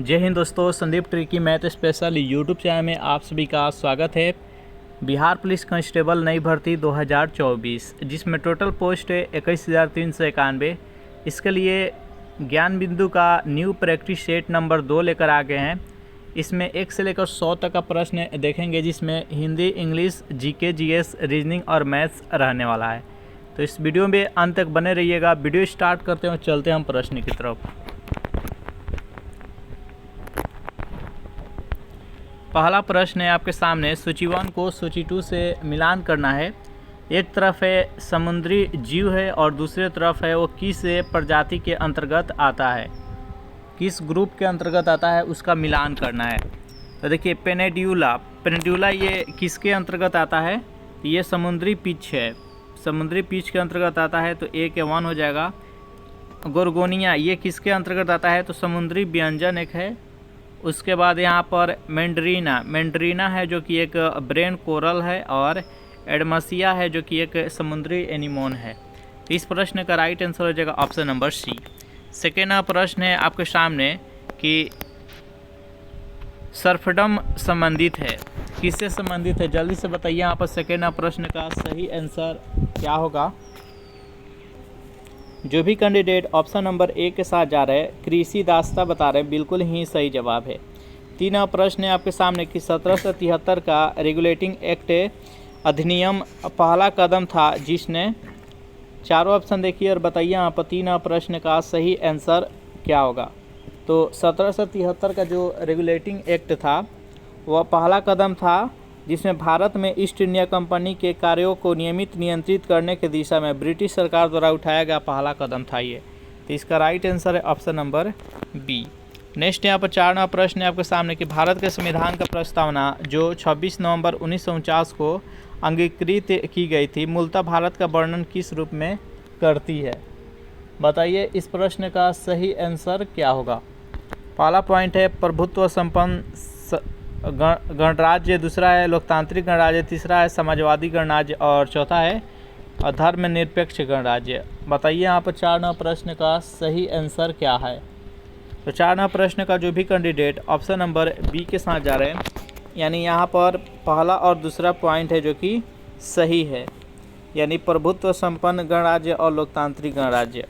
जय हिंद दोस्तों, Sandeep tricky math special YouTube channel में आप सभी का स्वागत है। बिहार पुलिस कांस्टेबल नई भर्ती 2024 जिसमें टोटल पोस्ट है 21,391। इसके लिए ज्ञान बिंदु का न्यू प्रैक्टिस सेट नंबर 2 लेकर आ गए हैं। इसमें 1 से लेकर 100 तक का प्रश्न देखेंगे, जिसमें Hindi, English, GK, GS, reasoning और मैथ्स रहने वाला है। तो इस वीडियो में अंत तक बने रहिएगा। वीडियो स्टार्ट करते हैं और चलते हैं हम प्रश्न की तरफ। पहला प्रश्न है आपके सामने, सूची 1 को सूची 2 से मिलान करना है। एक तरफ है समुद्री जीव है और दूसरे तरफ है वो किस प्रजाति के अंतर्गत आता है, किस ग्रुप के अंतर्गत आता है, उसका मिलान करना है। तो देखिए पेनिड्यूला ये किसके अंतर्गत आता है? ये समुद्री पिच है, समुद्री पिच के अंतर्गत आता है, तो ए के 1 हो जाएगा। गोर्गोनिया ये किसके अंतर्गत आता है? तो समुद्री व्यंजन एक है। उसके बाद यहाँ पर मैंड्रीना है जो कि एक ब्रेन कोरल है, और एडमसिया है जो कि एक समुद्री एनिमोन है। तो इस प्रश्न का राइट आंसर हो जाएगा ऑप्शन नंबर सी। सेकेंड प्रश्न है आपके सामने कि सर्फडम संबंधित है, किससे संबंधित है? जल्दी से बताइए यहाँ पर सेकेंड प्रश्न का सही आंसर क्या होगा। जो भी कैंडिडेट ऑप्शन नंबर ए के साथ जा रहे हैं, कृषि दास्ता बता रहे हैं, बिल्कुल ही सही जवाब है। तीन प्रश्न है आपके सामने कि 1773 का रेगुलेटिंग एक्ट अधिनियम पहला कदम था जिसने, चारों ऑप्शन देखिए और बताइए यहाँ पर तीन प्रश्न का सही आंसर क्या होगा। तो 1773 का जो रेगुलेटिंग एक्ट था वह पहला कदम था जिसमें भारत में ईस्ट इंडिया कंपनी के कार्यों को नियंत्रित करने की दिशा में ब्रिटिश सरकार द्वारा उठाया गया पहला कदम था ये। तो इसका राइट आंसर है ऑप्शन नंबर बी। नेक्स्ट यहाँ पर 4वां प्रश्न है आपके सामने कि भारत के संविधान का प्रस्तावना जो 26 नवंबर 1949 को अंगीकृत की गई थी, मूलतः भारत का वर्णन किस रूप में करती है? बताइए इस प्रश्न का सही आंसर क्या होगा। पहला पॉइंट है प्रभुत्व संपन्न गणराज्य, दूसरा है लोकतांत्रिक गणराज्य, तीसरा है समाजवादी गणराज्य और चौथा है धर्मनिरपेक्ष गणराज्य। बताइए यहाँ पर 4वां प्रश्न का सही आंसर क्या है। तो 4वां प्रश्न का जो भी कैंडिडेट ऑप्शन नंबर बी के साथ जा रहे हैं, यानी यहाँ पर पहला और दूसरा पॉइंट है जो कि सही है, यानी प्रभुत्व संपन्न गणराज्य और लोकतांत्रिक गणराज्य।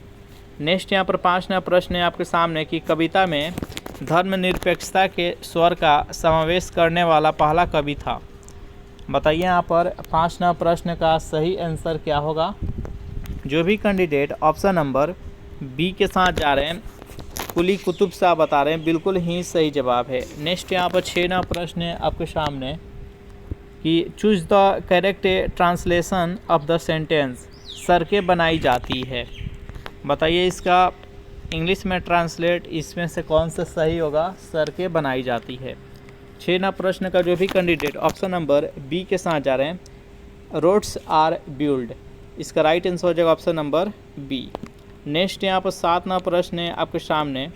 नेक्स्ट यहाँ पर 5वां प्रश्न है आपके सामने कि कविता में धर्मनिरपेक्षता के स्वर का समावेश करने वाला पहला कवि था। बताइए यहाँ पर 5वां प्रश्न का सही आंसर क्या होगा। जो भी कैंडिडेट ऑप्शन नंबर बी के साथ जा रहे हैं, कुली कुतुब शाह बता रहे हैं, बिल्कुल ही सही जवाब है। नेक्स्ट यहाँ पर 6वां प्रश्न है आपके सामने कि choose the correct translation of the sentence, सड़कें बनाई जाती है। बताइए इसका इंग्लिश में ट्रांसलेट इसमें से कौन सा सही होगा? सड़कें बनाई जाती है। 6वां प्रश्न का जो भी कैंडिडेट ऑप्शन नंबर बी के साथ जा रहे हैं, रोड्स आर बिल्ड, इसका राइट आंसर हो जाएगा ऑप्शन नंबर बी। नेक्स्ट यहाँ पर 7वां प्रश्न है आपके सामने,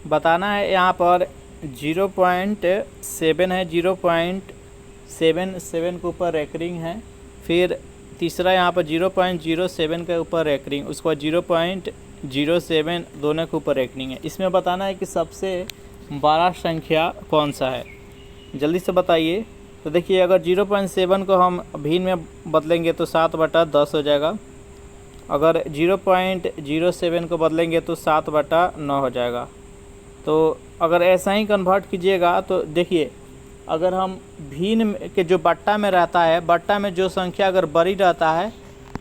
बताना है यहाँ पर 0.7 है, 0.77 के ऊपर रैंकिंग है, फिर तीसरा यहाँ पर 0.07 के ऊपर रैंकिंग, उसके बाद 0.07 दोनों के ऊपर रैंकिंग है। इसमें बताना है कि सबसे बड़ा संख्या कौन सा है, जल्दी से बताइए। तो देखिए अगर 0.7 को हम भिन्न में बदलेंगे तो 7/10 हो जाएगा, अगर 0.07 को बदलेंगे तो 7/9 हो जाएगा। तो अगर ऐसा ही कन्वर्ट कीजिएगा तो देखिए, अगर हम भिन्न के जो बट्टा में रहता है, बट्टा में जो संख्या अगर बड़ी रहता है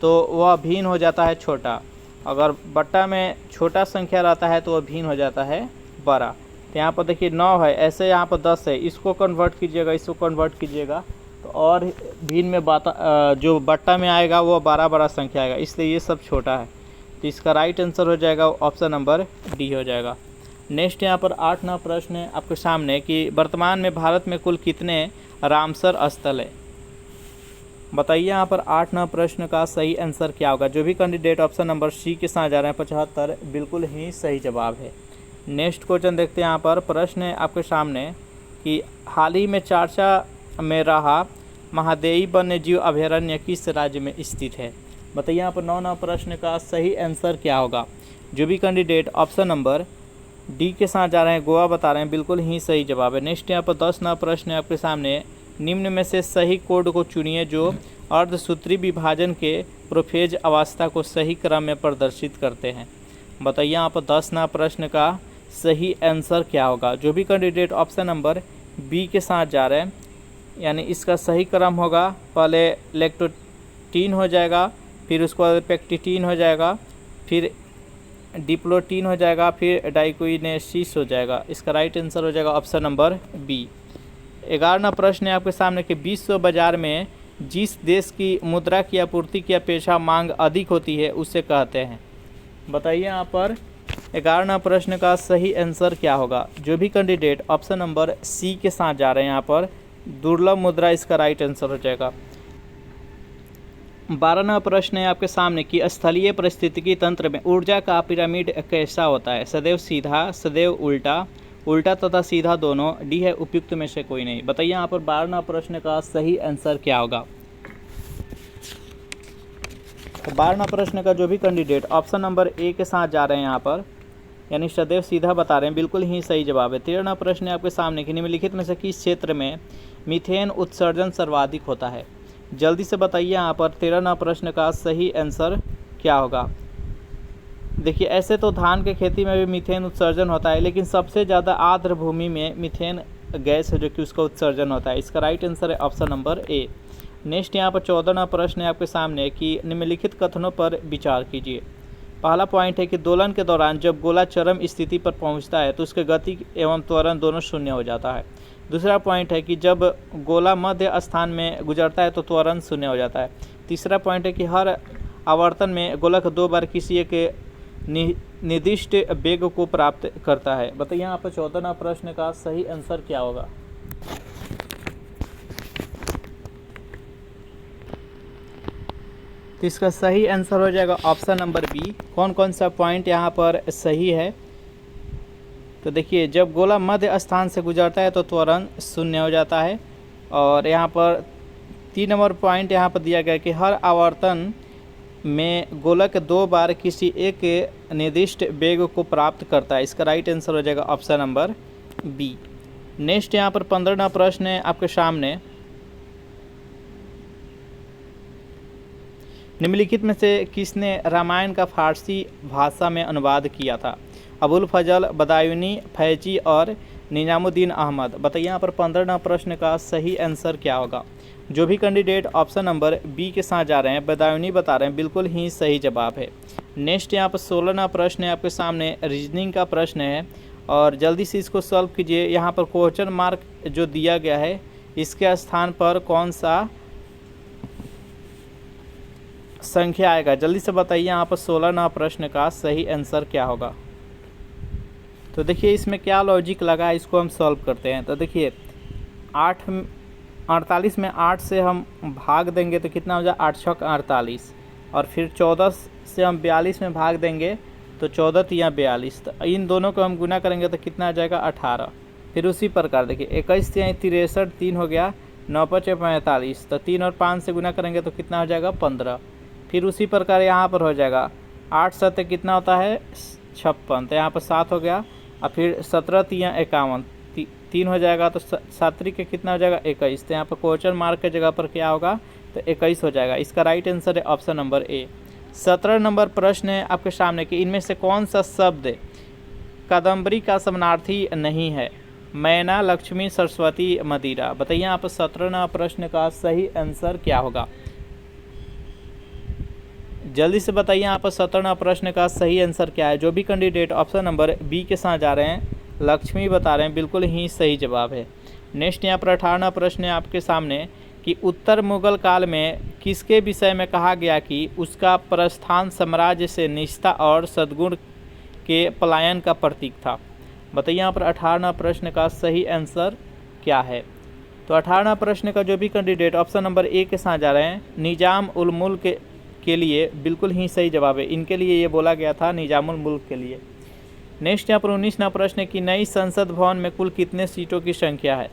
तो वह भिन्न हो जाता है छोटा, अगर बट्टा में छोटा संख्या रहता है तो वह भिन्न हो जाता है बड़ा। तो यहाँ पर देखिए 9 है, ऐसे यहाँ पर 10 है, इसको कन्वर्ट कीजिएगा, इसको कन्वर्ट कीजिएगा तो और भिन्न में जो बट्टा में आएगा वो बड़ा संख्या आएगा, इसलिए ये सब छोटा है। तो इसका राइट आंसर हो जाएगा ऑप्शन नंबर डी हो जाएगा। नेक्स्ट यहाँ पर 8वां प्रश्न है आपके सामने कि वर्तमान में भारत में कुल कितने रामसर स्थल है। बताइए यहाँ पर 8वां प्रश्न का सही आंसर क्या होगा। जो भी कैंडिडेट ऑप्शन नंबर सी के साथ जा रहे हैं 75, बिल्कुल ही सही जवाब है। नेक्स्ट क्वेश्चन देखते हैं। यहाँ पर प्रश्न है आपके सामने कि हाल ही में चर्चा में रहा महादेई वन्यजीव अभयारण्य किस राज्य में स्थित है। बताइए यहाँ पर 9वां प्रश्न का सही आंसर क्या होगा। जो भी कैंडिडेट ऑप्शन नंबर डी के साथ जा रहे हैं, गोवा बता रहे हैं, बिल्कुल ही सही जवाब है। नेक्स्ट यहाँ पर 10 नंबर प्रश्न है आपके सामने, निम्न में से सही कोड को चुनिए जो अर्धसूत्री विभाजन के प्रोफेज अवस्था को सही क्रम में प्रदर्शित करते हैं। बताइए यहाँ पर 10 नंबर प्रश्न का सही आंसर क्या होगा। जो भी कैंडिडेट ऑप्शन नंबर बी के साथ जा रहे हैं, यानी इसका सही क्रम होगा, पहले लेक्टोटीन हो जाएगा, फिर उसके बाद पेक्टिटीन हो जाएगा, फिर डिप्लोटीन हो जाएगा, फिर डाइक्विनेसिस हो जाएगा। इसका राइट आंसर हो जाएगा ऑप्शन नंबर बी। 11वां प्रश्न है आपके सामने कि विश्व बाजार में जिस देश की मुद्रा की आपूर्ति की अपेक्षा मांग अधिक होती है उसे कहते हैं। बताइए यहाँ पर 11वां प्रश्न का सही आंसर क्या होगा। जो भी कैंडिडेट ऑप्शन नंबर सी के साथ जा रहे हैं, यहाँ पर दुर्लभ मुद्रा इसका राइट आंसर हो जाएगा। 12वां प्रश्न है आपके सामने कि स्थलीय पारिस्थितिकी तंत्र में ऊर्जा का पिरामिड कैसा होता है। सदैव सीधा, सदैव उल्टा, उल्टा तथा सीधा दोनों, डी है उपयुक्त में से कोई नहीं। बताइए यहाँ पर 12वां प्रश्न का सही आंसर क्या होगा। तो 12वां प्रश्न का जो भी कैंडिडेट ऑप्शन नंबर ए के साथ जा रहे हैं यहाँ पर, यानी सदैव सीधा बता रहे हैं, बिल्कुल ही सही जवाब है। 13वां प्रश्न है आपके सामने कि निम्नलिखित में से किस क्षेत्र में मीथेन उत्सर्जन सर्वाधिक होता है। जल्दी से बताइए यहाँ पर 13वां प्रश्न का सही आंसर क्या होगा। देखिए, ऐसे तो धान के खेती में भी मीथेन उत्सर्जन होता है, लेकिन सबसे ज़्यादा आर्द्र भूमि में मीथेन गैस है जो कि उसका उत्सर्जन होता है। इसका राइट आंसर है ऑप्शन नंबर ए। नेक्स्ट यहाँ पर 14वां प्रश्न है आपके सामने कि निम्नलिखित कथनों पर विचार कीजिए। पहला पॉइंट है कि दोलन के दौरान जब गोला चरम स्थिति पर पहुंचता है तो उसके गति एवं त्वरण दोनों शून्य हो जाता है। दूसरा पॉइंट है कि जब गोला मध्य स्थान में गुजरता है तो त्वरण शून्य हो जाता है। तीसरा पॉइंट है कि हर आवर्तन में गोलक 2 बार किसी एक निर्दिष्ट वेग को प्राप्त करता है। बताइए यहाँ पर 14वां प्रश्न का सही आंसर क्या होगा। तो इसका सही आंसर हो जाएगा ऑप्शन नंबर बी। कौन कौन सा पॉइंट यहाँ पर सही है। तो देखिए, जब गोला मध्य स्थान से गुजरता है तो त्वरण शून्य हो जाता है। और यहाँ पर 3 नंबर पॉइंट यहाँ पर दिया गया कि हर आवर्तन में गोलक 2 बार किसी एक निर्दिष्ट वेग को प्राप्त करता है। इसका राइट आंसर हो जाएगा ऑप्शन नंबर बी। नेक्स्ट यहाँ पर 15वां प्रश्न है आपके सामने, निम्नलिखित में से किसने रामायण का फारसी भाषा में अनुवाद किया था। अबुल फजल, बदायूनी, फैजी और निजामुद्दीन अहमद। बताइए यहाँ पर 15वां प्रश्न का सही आंसर क्या होगा। जो भी कैंडिडेट ऑप्शन नंबर बी के साथ जा रहे हैं, बदायूनी बता रहे हैं, बिल्कुल ही सही जवाब है। नेक्स्ट यहाँ पर 16वां प्रश्न है आपके सामने, रीजनिंग का प्रश्न है और जल्दी से इसको सॉल्व कीजिए। यहाँ पर क्वेश्चन मार्क जो दिया गया है इसके स्थान पर कौन सा संख्या आएगा। जल्दी से बताइए यहाँ पर 16वां प्रश्न का सही आंसर क्या होगा। तो देखिए, इसमें क्या लॉजिक लगा है, इसको हम सॉल्व करते हैं। तो देखिए, 48 में 8 से हम भाग देंगे तो कितना हो जाए, 8 छक 48, और फिर 14 से हम 42 में भाग देंगे तो 14 या 42, तो इन दोनों को हम गुना करेंगे तो कितना आ जाएगा, 18। फिर उसी प्रकार देखिए 21 से 63, 3 हो गया, 9 5 45, तो 3 और 5 से गुना करेंगे तो कितना हो जाएगा, 15। फिर उसी प्रकार यहाँ पर हो जाएगा 8 7 कितना होता है, 56, तो यहाँ पर 7 हो गया, और फिर 17 3 51, 3 हो जाएगा, तो 7 के कितना हो जाएगा, 21। तो यहाँ पर क्वेश्चन मार्क के जगह पर क्या होगा, तो 21 हो जाएगा। इसका राइट आंसर है ऑप्शन नंबर ए। 17 नंबर प्रश्न है आपके सामने कि इनमें से कौन सा शब्द कादम्बरी का समानार्थी नहीं है। मैना, लक्ष्मी, सरस्वती, मदिरा। बताइए यहाँ पर 17वां प्रश्न का सही आंसर क्या होगा। जल्दी से बताइए यहाँ पर 17वां प्रश्न का सही आंसर क्या है। जो भी कैंडिडेट ऑप्शन नंबर बी के साथ जा रहे हैं, लक्ष्मी बता रहे हैं, बिल्कुल ही सही जवाब है। नेक्स्ट यहाँ पर 18वां प्रश्न है आपके सामने कि उत्तर मुगल काल में किसके विषय में कहा गया कि उसका प्रस्थान साम्राज्य से निष्ठा और सद्गुण के पलायन का प्रतीक था। बताइए यहाँ पर 18वां प्रश्न का सही आंसर क्या है। तो 18वां प्रश्न का जो भी कैंडिडेट ऑप्शन नंबर ए के साथ जा रहे हैं, निजाम उल मुल्क के लिए, बिल्कुल ही सही जवाब है। इनके लिए ये बोला गया था, निजामुल मुल्क के लिए। नेक्स्ट यहाँ पर 19वां प्रश्न कि नई संसद भवन में कुल कितने सीटों की संख्या है।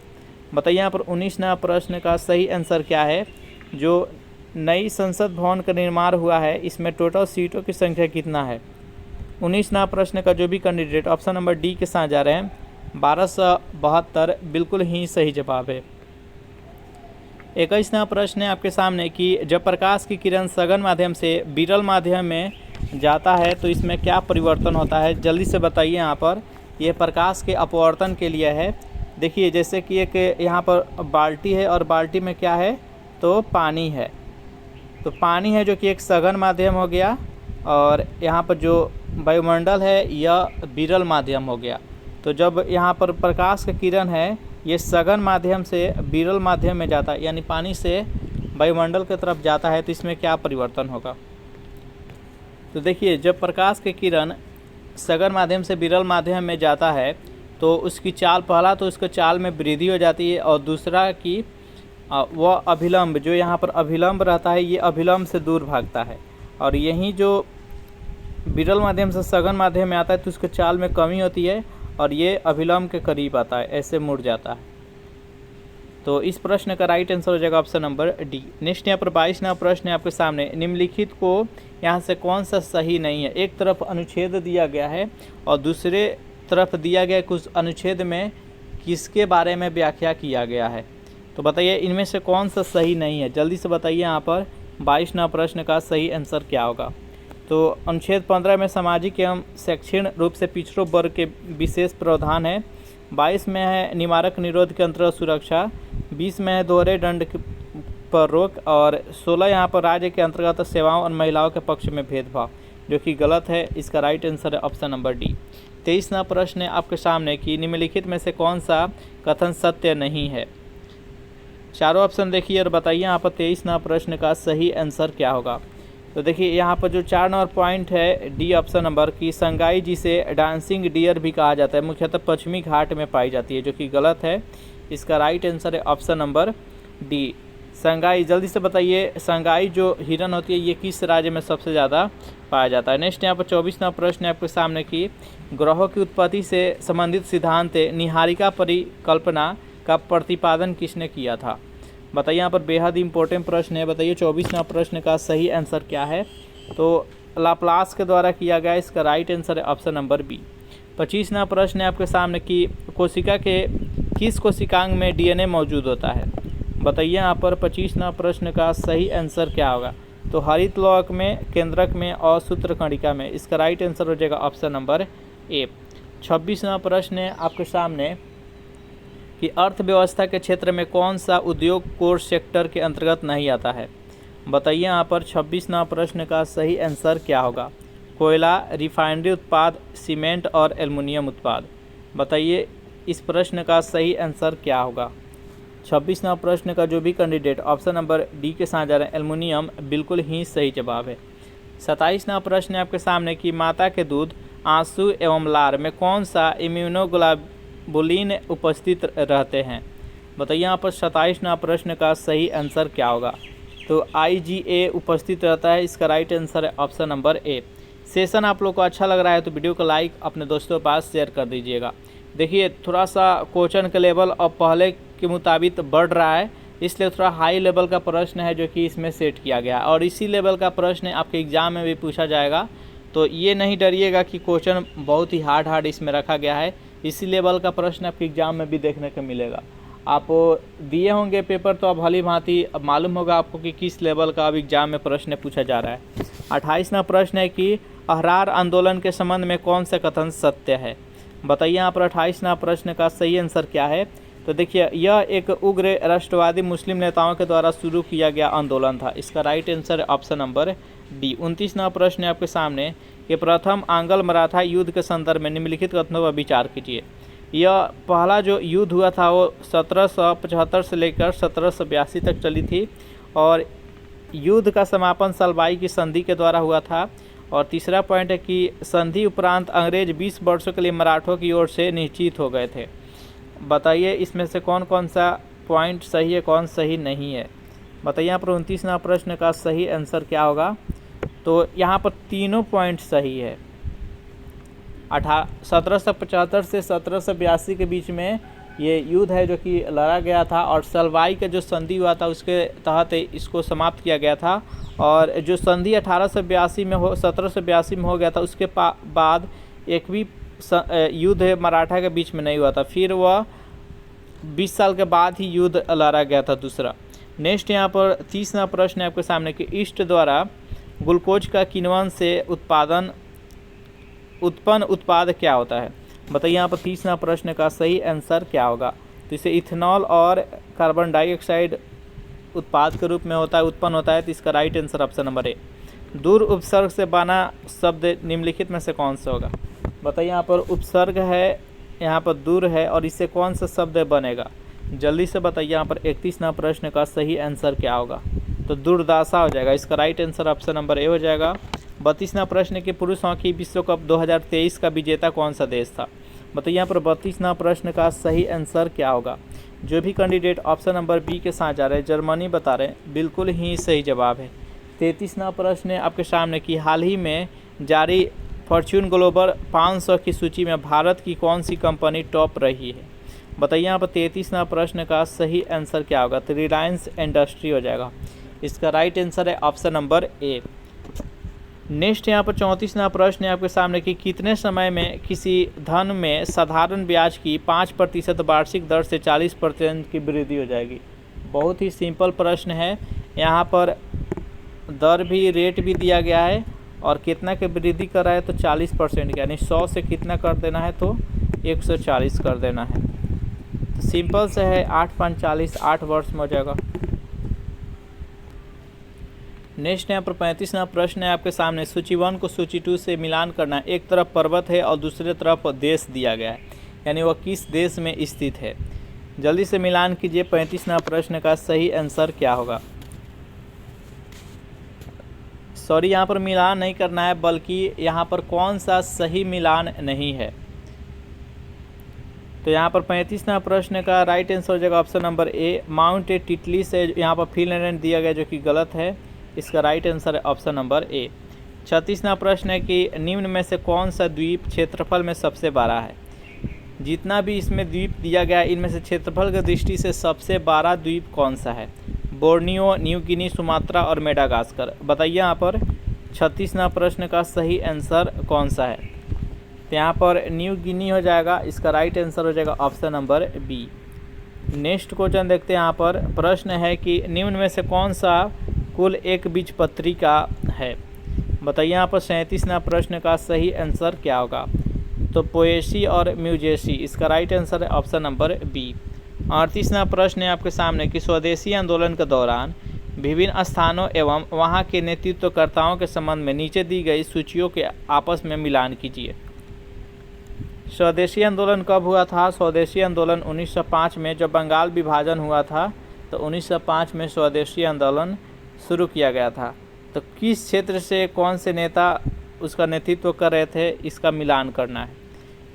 बताइए यहाँ पर 19वां प्रश्न का सही आंसर क्या है। जो नई संसद भवन का निर्माण हुआ है इसमें टोटल सीटों की संख्या कितना है। 19वां प्रश्न का जो भी कैंडिडेट ऑप्शन नंबर डी के साथ जा रहे हैं 1272 बिल्कुल ही सही जवाब है। 21वां प्रश्न है आपके सामने कि जब प्रकाश की किरण सघन माध्यम से विरल माध्यम में जाता है तो इसमें क्या परिवर्तन होता है, जल्दी से बताइए। यहाँ पर यह प्रकाश के अपवर्तन के लिए है। देखिए जैसे कि एक यहाँ पर बाल्टी है और बाल्टी में क्या है तो पानी है, तो पानी है जो कि एक सघन माध्यम हो गया और यहाँ पर जो वायुमंडल है यह विरल माध्यम हो गया। तो जब यहाँ पर प्रकाश का किरण है ये सघन माध्यम से विरल माध्यम में जाता है, यानी पानी से वायुमंडल की तरफ जाता है, तो इसमें क्या परिवर्तन होगा। तो देखिए जब प्रकाश के किरण सघन माध्यम से विरल माध्यम में जाता है तो उसकी चाल, पहला तो उसके चाल में वृद्धि हो जाती है और दूसरा कि वह अभिलंब, जो यहाँ पर अभिलंब रहता है ये अभिलंब से दूर भागता है, और यहीं जो विरल माध्यम से सघन माध्यम में आता है तो उसके चाल में कमी होती है और ये अभिलंब के करीब आता है, ऐसे मुड़ जाता है। तो इस प्रश्न का राइट आंसर हो जाएगा ऑप्शन नंबर डी। नेक्स्ट यहाँ पर 22वां प्रश्न है आपके सामने, निम्नलिखित को यहाँ से कौन सा सही नहीं है। एक तरफ अनुच्छेद दिया गया है और दूसरे तरफ दिया गया कुछ अनुच्छेद में किसके बारे में व्याख्या किया गया है, तो बताइए इनमें से कौन सा सही नहीं है, जल्दी से बताइए। यहाँ पर 22वां प्रश्न का सही आंसर क्या होगा। तो अनुच्छेद 15 में सामाजिक एवं शैक्षणिक रूप से पिछड़ों वर्ग के विशेष प्रावधान है, 22 में है निवारक निरोध के अंतर्गत सुरक्षा, 20 में है दोहरे दंड पर रोक और 16 यहाँ पर राज्य के अंतर्गत सेवाओं और महिलाओं के पक्ष में भेदभाव, जो कि गलत है। इसका राइट आंसर है ऑप्शन नंबर डी। 23वां प्रश्न है आपके सामने कि निम्नलिखित में से कौन सा कथन सत्य नहीं है। चारों ऑप्शन देखिए और बताइए यहाँ पर 23वां प्रश्न का सही आंसर क्या होगा। तो देखिए यहाँ पर जो 4 नंबर पॉइंट है डी ऑप्शन नंबर की संगाई जिसे डांसिंग डियर भी कहा जाता है मुख्यतः पश्चिमी घाट में पाई जाती है, जो कि गलत है। इसका राइट आंसर है ऑप्शन नंबर डी संगाई। जल्दी से बताइए संगाई जो हिरन होती है ये किस राज्य में सबसे ज़्यादा पाया जाता है। नेक्स्ट यहाँ पर 24वां प्रश्न है आपके सामने की ग्रहों की उत्पत्ति से संबंधित सिद्धांत निहारिका परिकल्पना का प्रतिपादन किसने किया था, बताइए। यहाँ पर बेहद इंपॉर्टेंट प्रश्न है, बताइए 24वां प्रश्न का सही आंसर क्या है। तो लाप्लास के द्वारा किया गया, इसका राइट आंसर है ऑप्शन नंबर बी। 25वां प्रश्न है आपके सामने कि कोशिका के किस कोशिकांग में डीएनए मौजूद होता है, बताइए। यहाँ पर 25वां प्रश्न का सही आंसर क्या होगा। तो हरित लौहक में, केंद्रक में और सूत्रकणिका में, इसका राइट आंसर हो जाएगा ऑप्शन नंबर ए। 26वां प्रश्न है आपके सामने कि अर्थव्यवस्था के क्षेत्र में कौन सा उद्योग कोर सेक्टर के अंतर्गत नहीं आता है, बताइए। यहाँ पर 26वां प्रश्न का सही आंसर क्या होगा। कोयला, रिफाइनरी उत्पाद, सीमेंट और एल्युमिनियम उत्पाद, बताइए इस प्रश्न का सही आंसर क्या होगा। 26वां प्रश्न का जो भी कैंडिडेट ऑप्शन नंबर डी के साथ जा रहे हैं एल्युमिनियम, बिल्कुल ही सही जवाब है। 27वां प्रश्न है आपके सामने कि माता के दूध, आंसू एवं लार में कौन सा इम्यूनोग्लोबुलिन उपस्थित रहते हैं, बताइए। यहाँ पर 27वां प्रश्न का सही आंसर क्या होगा। तो IgA उपस्थित रहता है, इसका राइट आंसर है ऑप्शन नंबर ए। सेशन आप लोग को अच्छा लग रहा है तो वीडियो को लाइक अपने दोस्तों के पास शेयर कर दीजिएगा। देखिए थोड़ा सा क्वेश्चन का लेवल अब पहले के मुताबिक बढ़ रहा है, इसलिए थोड़ा हाई लेवल का प्रश्न है जो कि इसमें सेट किया गया और इसी लेवल का प्रश्न आपके एग्ज़ाम में भी पूछा जाएगा। तो ये नहीं डरिएगा कि क्वेश्चन बहुत ही हार्ड इसमें रखा गया है, इसी लेवल का प्रश्न आपके एग्ज़ाम में भी देखने को मिलेगा। आप दिए होंगे पेपर तो अब भली भांति अब मालूम होगा आपको कि किस लेवल का अब एग्ज़ाम में प्रश्न पूछा जा रहा है। 28वां प्रश्न है कि अहरार आंदोलन के संबंध में कौन सा कथन सत्य है, बताइए। यहाँ पर 28वां प्रश्न का सही आंसर क्या है। तो देखिए यह एक उग्र राष्ट्रवादी मुस्लिम नेताओं के द्वारा शुरू किया गया आंदोलन था, इसका राइट आंसर है ऑप्शन नंबर डी। 29वां प्रश्न है आपके सामने कि प्रथम आंग्ल मराठा युद्ध के संदर्भ में निम्नलिखित कथनों पर विचार कीजिए। यह पहला जो युद्ध हुआ था वो 1775 से लेकर 1782 तक चली थी और युद्ध का समापन सलबाई की संधि के द्वारा हुआ था। और तीसरा पॉइंट है कि संधि उपरांत अंग्रेज 20 वर्षों के लिए मराठों की ओर से निश्चित हो गए थे, बताइए इसमें से कौन कौन सा पॉइंट सही है कौन सही नहीं है, बताइए। यहाँ पर 29वां प्रश्न का सही आंसर क्या होगा। तो यहाँ पर तीनों पॉइंट सही है। 1775 से 1782 के बीच में ये युद्ध है जो कि लड़ा गया था और सलवाई का जो संधि हुआ था उसके तहत इसको समाप्त किया गया था। और जो संधि 1782 में हो गया था, उसके बाद एक भी युद्ध मराठा के बीच में नहीं हुआ था। फिर वह 20 साल के बाद ही युद्ध लड़ा गया था दूसरा। नेक्स्ट यहाँ पर 30वां प्रश्न है आपके सामने कि ईस्ट द्वारा ग्लूकोज का किण्वन से उत्पन्न उत्पाद क्या होता है। बताइए यहाँ पर 30वां प्रश्न का सही आंसर क्या होगा। तो इसे इथेनॉल और कार्बन डाइऑक्साइड उत्पाद के रूप में उत्पन्न होता है। तो इसका राइट आंसर ऑप्शन नंबर ए। दूर उपसर्ग से बना शब्द निम्नलिखित में से कौन सा होगा। बताइए यहाँ पर उपसर्ग है, यहाँ पर दूर है, और इससे कौन सा शब्द बनेगा, जल्दी से बताइए। यहाँ पर 31वां प्रश्न का सही आंसर क्या होगा। तो दुर्दशा हो जाएगा। इसका राइट आंसर ऑप्शन नंबर ए हो जाएगा। 32वां प्रश्न कि पुरुष हॉकी विश्व कप 2023 का विजेता कौन सा देश था। बताइए यहाँ पर 32वां प्रश्न का सही आंसर क्या होगा। जो भी कैंडिडेट ऑप्शन नंबर बी के साथ जा रहे हैं, जर्मनी बता रहे हैं, बिल्कुल ही सही जवाब है। 33वां प्रश्न आपके सामने कि हाल ही में जारी फॉर्च्यून ग्लोबल 500 की सूची में भारत की कौन सी कंपनी टॉप रही है। बताइए यहाँ पर 33वां प्रश्न का सही आंसर क्या होगा। तो रिलायंस इंडस्ट्री हो जाएगा। इसका राइट आंसर है ऑप्शन नंबर ए। नेक्स्ट यहाँ पर 34वां प्रश्न है आपके सामने कि कितने समय में किसी धन में साधारण ब्याज की 5% वार्षिक दर से 40% की वृद्धि हो जाएगी। बहुत ही सिंपल प्रश्न है। यहाँ पर दर भी, रेट भी दिया गया है और कितना की वृद्धि कर रहा है तो 40% यानी 100 से कितना कर देना है तो 140 कर देना है। तो सिंपल से है, 8 5 40, 8 वर्ष में हो जाएगा। नेक्स्ट यहाँ पर 35वां प्रश्न है आपके सामने। सूची 1 को सूची 2 से मिलान करना। एक तरफ पर्वत है और दूसरे तरफ देश दिया गया है, यानी वह किस देश में स्थित है। जल्दी से मिलान कीजिए। 35वां प्रश्न का सही आंसर क्या होगा। सॉरी, यहाँ पर मिलान नहीं करना है, बल्कि यहाँ पर कौन सा सही मिलान नहीं है। तो यहाँ पर 35वां प्रश्न का राइट आंसर हो जाएगा ऑप्शन नंबर ए। माउंट टिटली से यहाँ पर फिनलैंड दिया गया, जो कि गलत है। इसका राइट आंसर है ऑप्शन नंबर ए। 36वां प्रश्न है कि निम्न में से कौन सा द्वीप क्षेत्रफल में सबसे बड़ा है। जितना भी इसमें द्वीप दिया गया है, इनमें से क्षेत्रफल की दृष्टि से सबसे बड़ा द्वीप कौन सा है। बोर्नियो, न्यू गिनी, सुमात्रा और मेडागास्कर। बताइए यहाँ पर 36वां प्रश्न का सही आंसर कौन सा है। तो यहाँ पर न्यू गिनी हो जाएगा। इसका राइट आंसर हो जाएगा option number B. Next question देखते हैं। यहाँ पर प्रश्न है कि निम्न में से कौन सा कुल एक बीजपत्री का है। बताइए यहाँ पर 37वां प्रश्न का सही आंसर क्या होगा। तो पोएसी और म्यूजेसी। इसका राइट आंसर है ऑप्शन नंबर बी। 38वां प्रश्न है आपके सामने कि स्वदेशी आंदोलन के दौरान विभिन्न स्थानों एवं वहां के नेतृत्वकर्ताओं के संबंध में नीचे दी गई सूचियों के आपस में मिलान कीजिए। स्वदेशी आंदोलन कब हुआ था। स्वदेशी आंदोलन 1905 में जब बंगाल विभाजन हुआ था, तो 1905 में स्वदेशी आंदोलन शुरू किया गया था। तो किस क्षेत्र से कौन से नेता उसका नेतृत्व कर रहे थे, इसका मिलान करना है।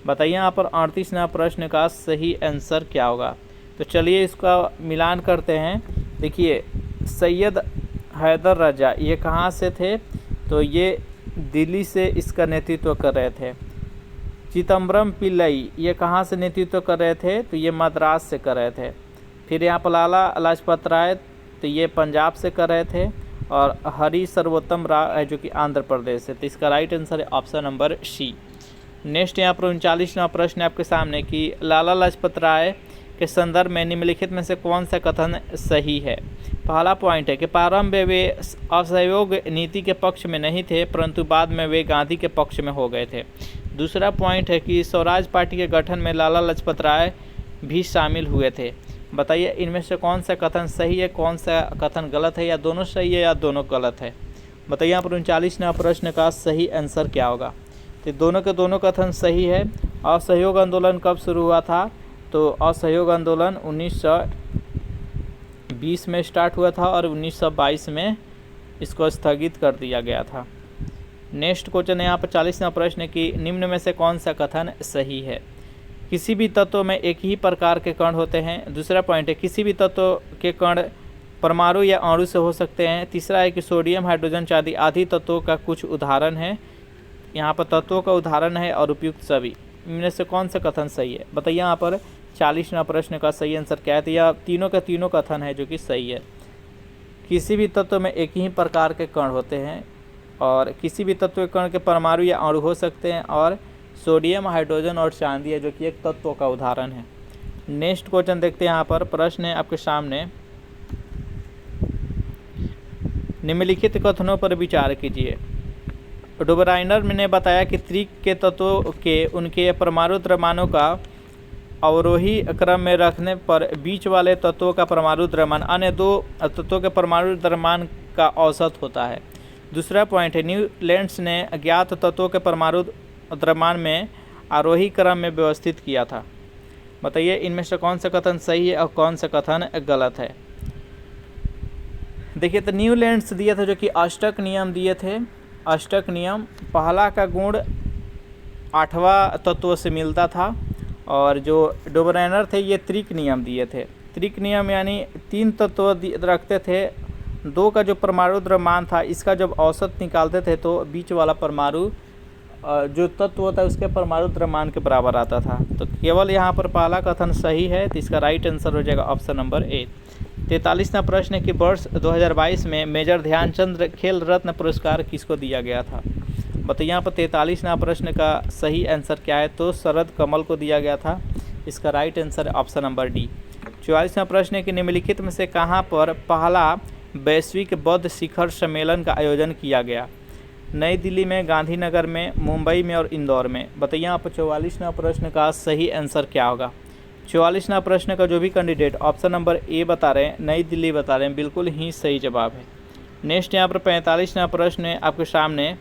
बताइए यहाँ पर 38वां प्रश्न का सही आंसर क्या होगा। तो चलिए इसका मिलान करते हैं। देखिए, सैयद हैदर रजा ये कहाँ से थे, तो ये दिल्ली से इसका नेतृत्व कर रहे थे। चिदम्बरम पिल्लई ये कहाँ से नेतृत्व कर रहे थे, तो ये मद्रास से कर रहे थे। फिर यहाँ पर लाला लाजपत राय, तो ये पंजाब से कर रहे थे। और हरी सर्वोत्तम राव है जो कि आंध्र प्रदेश से। तो इसका राइट आंसर है ऑप्शन नंबर सी। नेक्स्ट यहाँ पर 39वां प्रश्न आपके सामने कि लाला लाजपत राय के संदर्भ में निम्नलिखित में से कौन सा कथन सही है। पहला पॉइंट है कि प्रारंभ में वे असहयोग नीति के पक्ष में नहीं थे, परंतु बाद में वे गांधी के पक्ष में हो गए थे। दूसरा पॉइंट है कि स्वराज पार्टी के गठन में लाला लाजपत राय भी शामिल हुए थे। बताइए इनमें से कौन सा कथन सही है, कौन सा कथन गलत है, या दोनों सही है या दोनों गलत है। बताइए यहाँ पर 39वां प्रश्न का सही आंसर क्या होगा। तो दोनों के दोनों कथन सही है। असहयोग आंदोलन कब शुरू हुआ था, तो असहयोग आंदोलन 1920 में स्टार्ट हुआ था और 1922 में इसको स्थगित कर दिया गया था। नेक्स्ट क्वेश्चन है यहाँ पर 40वां प्रश्न कि निम्न में से कौन सा कथन सही है। किसी भी तत्व में एक ही प्रकार के कण होते हैं। दूसरा पॉइंट है किसी भी तत्व के कण परमाणु या अणु से हो सकते हैं। तीसरा है कि सोडियम, हाइड्रोजन, चांदी आदि तत्वों का कुछ उदाहरण है। यहाँ पर तत्वों का उदाहरण है और उपयुक्त सभी। इनमें से कौन सा कथन सही है। बताइए यहाँ पर 40वां प्रश्न का सही आंसर क्या है? तो यह तीनों का तीनों कथन है जो कि सही है। किसी भी तत्व में एक ही प्रकार के कण होते हैं और किसी भी तत्व के कण के परमाणु या अणु हो सकते हैं, और सोडियम, हाइड्रोजन और चांदी है जो कि एक तत्व का उदाहरण है। नेक्स्ट क्वेश्चन देखते हैं। यहाँ पर प्रश्न है आपके सामने, निम्नलिखित कथनों पर विचार कीजिए। डुबराइनर ने बताया कि त्रिक के तत्वों के उनके परमाणु द्रव्यमानों का अवरोही क्रम में रखने पर बीच वाले तत्वों का परमाणु द्रव्यमान अन्य दो तत्वों के परमाणु द्रव्यमान का औसत होता है। दूसरा पॉइंट है, न्यूलैंड्स ने अज्ञात तत्वों के परमाणु द्रव्यमान में आरोही क्रम में व्यवस्थित किया था। बताइए इनमें से कौन सा कथन सही है और कौन सा कथन गलत है? देखिए, तो न्यूलैंड्स दिए थे जो कि अष्टक नियम दिए थे। अष्टक नियम, पहला का गुण 8वां तत्व से मिलता था, और जो डुबराइनर थे ये त्रिक नियम दिए थे। त्रिक नियम यानी 3 तत्व रखते थे, 2 का जो परमाणु द्रव्यमान था इसका जब औसत निकालते थे तो बीच वाला परमाणु जो तत्व होता है उसके परमाणु द्रव्यमान के बराबर आता था। तो केवल यहाँ पर पहला कथन सही है, तो इसका राइट आंसर हो जाएगा ऑप्शन नंबर ए। 43वां प्रश्न है कि वर्ष 2022 में मेजर ध्यानचंद खेल रत्न पुरस्कार किसको दिया गया था? बताइए यहाँ पर 43वां प्रश्न का सही आंसर क्या है? तो शरद कमल को दिया गया था। इसका right answer option number D. 44वां प्रश्न है कि निम्नलिखित में से कहाँ पर पहला वैश्विक बौद्ध शिखर सम्मेलन का आयोजन किया गया? नई दिल्ली में, गांधीनगर में, मुंबई में और इंदौर में। बताइए यहाँ पर 44वां प्रश्न का सही आंसर क्या होगा? 44वां प्रश्न का जो भी कैंडिडेट ऑप्शन नंबर ए बता रहे हैं, नई दिल्ली बता रहे हैं, बिल्कुल ही सही जवाब है। नेक्स्ट यहाँ पर 45वां प्रश्न है आपके सामने।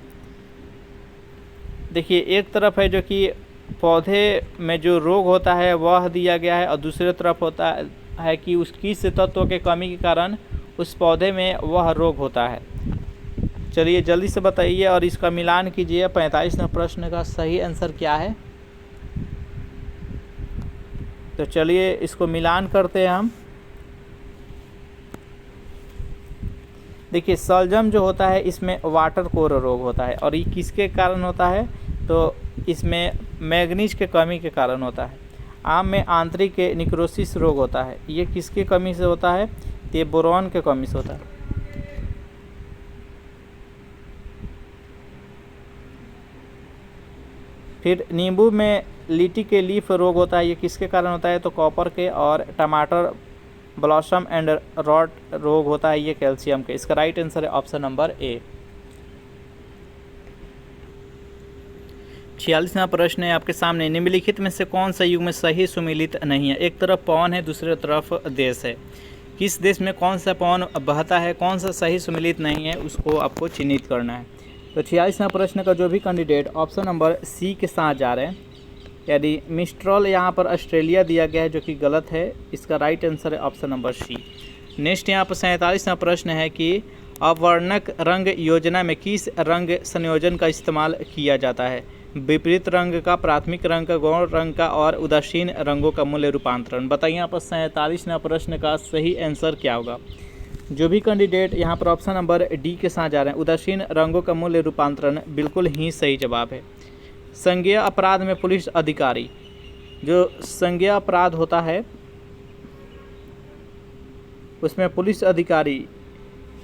देखिए, एक तरफ है जो कि पौधे में जो रोग होता है वह दिया गया है, और दूसरी तरफ होता है कि उस किस तत्व के कमी के कारण उस पौधे में वह रोग होता है। चलिए जल्दी से बताइए और इसका मिलान कीजिए। 45वां प्रश्न का सही आंसर क्या है? तो चलिए इसको मिलान करते हैं हम। देखिए, सलजम जो होता है इसमें वाटर कोर रोग होता है, और ये किसके कारण होता है? तो इसमें मैग्नीज के कमी के कारण होता है। आम में आंतरिक निक्रोसिस रोग होता है, ये किसके कमी से होता है? तो ये बोरॉन के कमी से होता है। फिर नींबू में लीटी के लीफ रोग होता है, ये किसके कारण होता है? तो कॉपर के। और टमाटर ब्लॉसम एंड रॉट रोग होता है, ये कैल्शियम के। इसका राइट आंसर है ऑप्शन नंबर ए। 46वां प्रश्न है आपके सामने, निम्नलिखित में से कौन सा युग में सही सुमिलित नहीं है? एक तरफ पवन है, दूसरी तरफ देश है। किस देश में कौन सा पवन बहता है, कौन सा सही सुमिलित नहीं है, उसको आपको चिन्हित करना है। तो 46वां प्रश्न का जो भी कैंडिडेट ऑप्शन नंबर सी के साथ जा रहे हैं, यानी मिस्ट्रॉल यहाँ पर ऑस्ट्रेलिया दिया गया है जो कि गलत है। इसका राइट आंसर है ऑप्शन नंबर सी। नेक्स्ट यहाँ पर 47वां प्रश्न है कि अवर्णक रंग योजना में किस रंग संयोजन का इस्तेमाल किया जाता है? विपरीत रंग का, प्राथमिक रंग का, गौण रंग का और उदासीन रंगों का मूल्य रूपांतरण। बताइए यहाँ पर 47वां प्रश्न का सही आंसर क्या होगा? जो भी कैंडिडेट यहाँ पर ऑप्शन नंबर डी के साथ जा रहे हैं, उदासीन रंगों का मूल्य रूपांतरण, बिल्कुल ही सही जवाब है। संज्ञेय अपराध में पुलिस अधिकारी, जो संज्ञेय अपराध होता है उसमें पुलिस अधिकारी,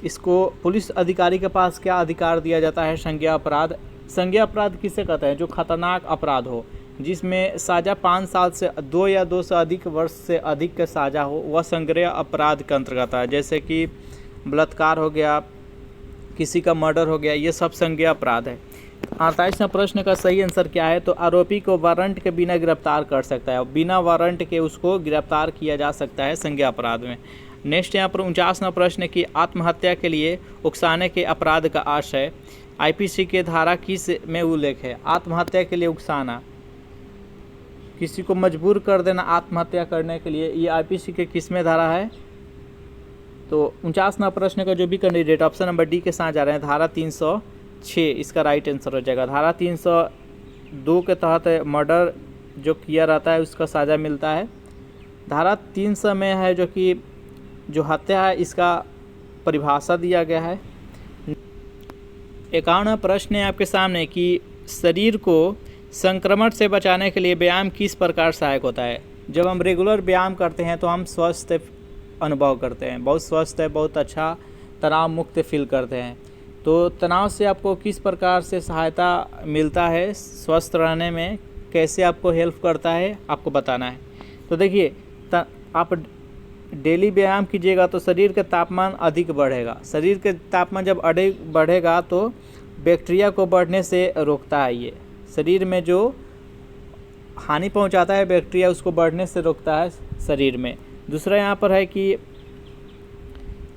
इसको पुलिस अधिकारी के पास क्या अधिकार दिया जाता है? संज्ञेय अपराध। संज्ञेय अपराध किसे कहते हैं? जो खतरनाक अपराध हो, जिसमें साजा 5 साल से 2 या 2 से अधिक वर्ष से अधिक का साजा हो, वह संज्ञेय अपराध के अंतर्गत है। जैसे कि बलात्कार हो गया, किसी का मर्डर हो गया, ये सब संज्ञेय अपराध है। 48वां प्रश्न का सही आंसर क्या है? तो आरोपी को वारंट के बिना गिरफ्तार कर सकता है, बिना वारंट के उसको गिरफ्तार किया जा सकता है संज्ञेय अपराध में। नेक्स्ट यहाँ पर 49वां प्रश्न की आत्महत्या के लिए उकसाने के अपराध का आशय आईपीसी के धारा किस में उल्लेख है? आत्महत्या के लिए उकसाना, किसी को मजबूर कर देना आत्महत्या करने के लिए, ये आईपीसी के किस में धारा है? तो 49वां प्रश्न का जो भी कैंडिडेट ऑप्शन नंबर डी के साथ जा रहे हैं, धारा 306 इसका राइट आंसर हो जाएगा। धारा 302 के तहत मर्डर जो किया रहता है उसका सजा मिलता है। धारा 300 में है जो कि जो हत्या है इसका परिभाषा दिया गया है। 51वां प्रश्न है आपके सामने कि शरीर को संक्रमण से बचाने के लिए व्यायाम किस प्रकार सहायक होता है? जब हम रेगुलर व्यायाम करते हैं तो हम स्वस्थ अनुभव करते हैं, बहुत स्वस्थ है, बहुत अच्छा तनाव मुक्त फील करते हैं। तो तनाव से आपको किस प्रकार से सहायता मिलता है, स्वस्थ रहने में कैसे आपको हेल्प करता है, आपको बताना है। तो देखिए, आप डेली व्यायाम कीजिएगा तो शरीर का तापमान अधिक बढ़ेगा। शरीर के तापमान जब अधिक बढ़ेगा तो बैक्टीरिया को बढ़ने से रोकता है। ये शरीर में जो हानि पहुंचाता है बैक्टीरिया, उसको बढ़ने से रोकता है शरीर में। दूसरा यहाँ पर है कि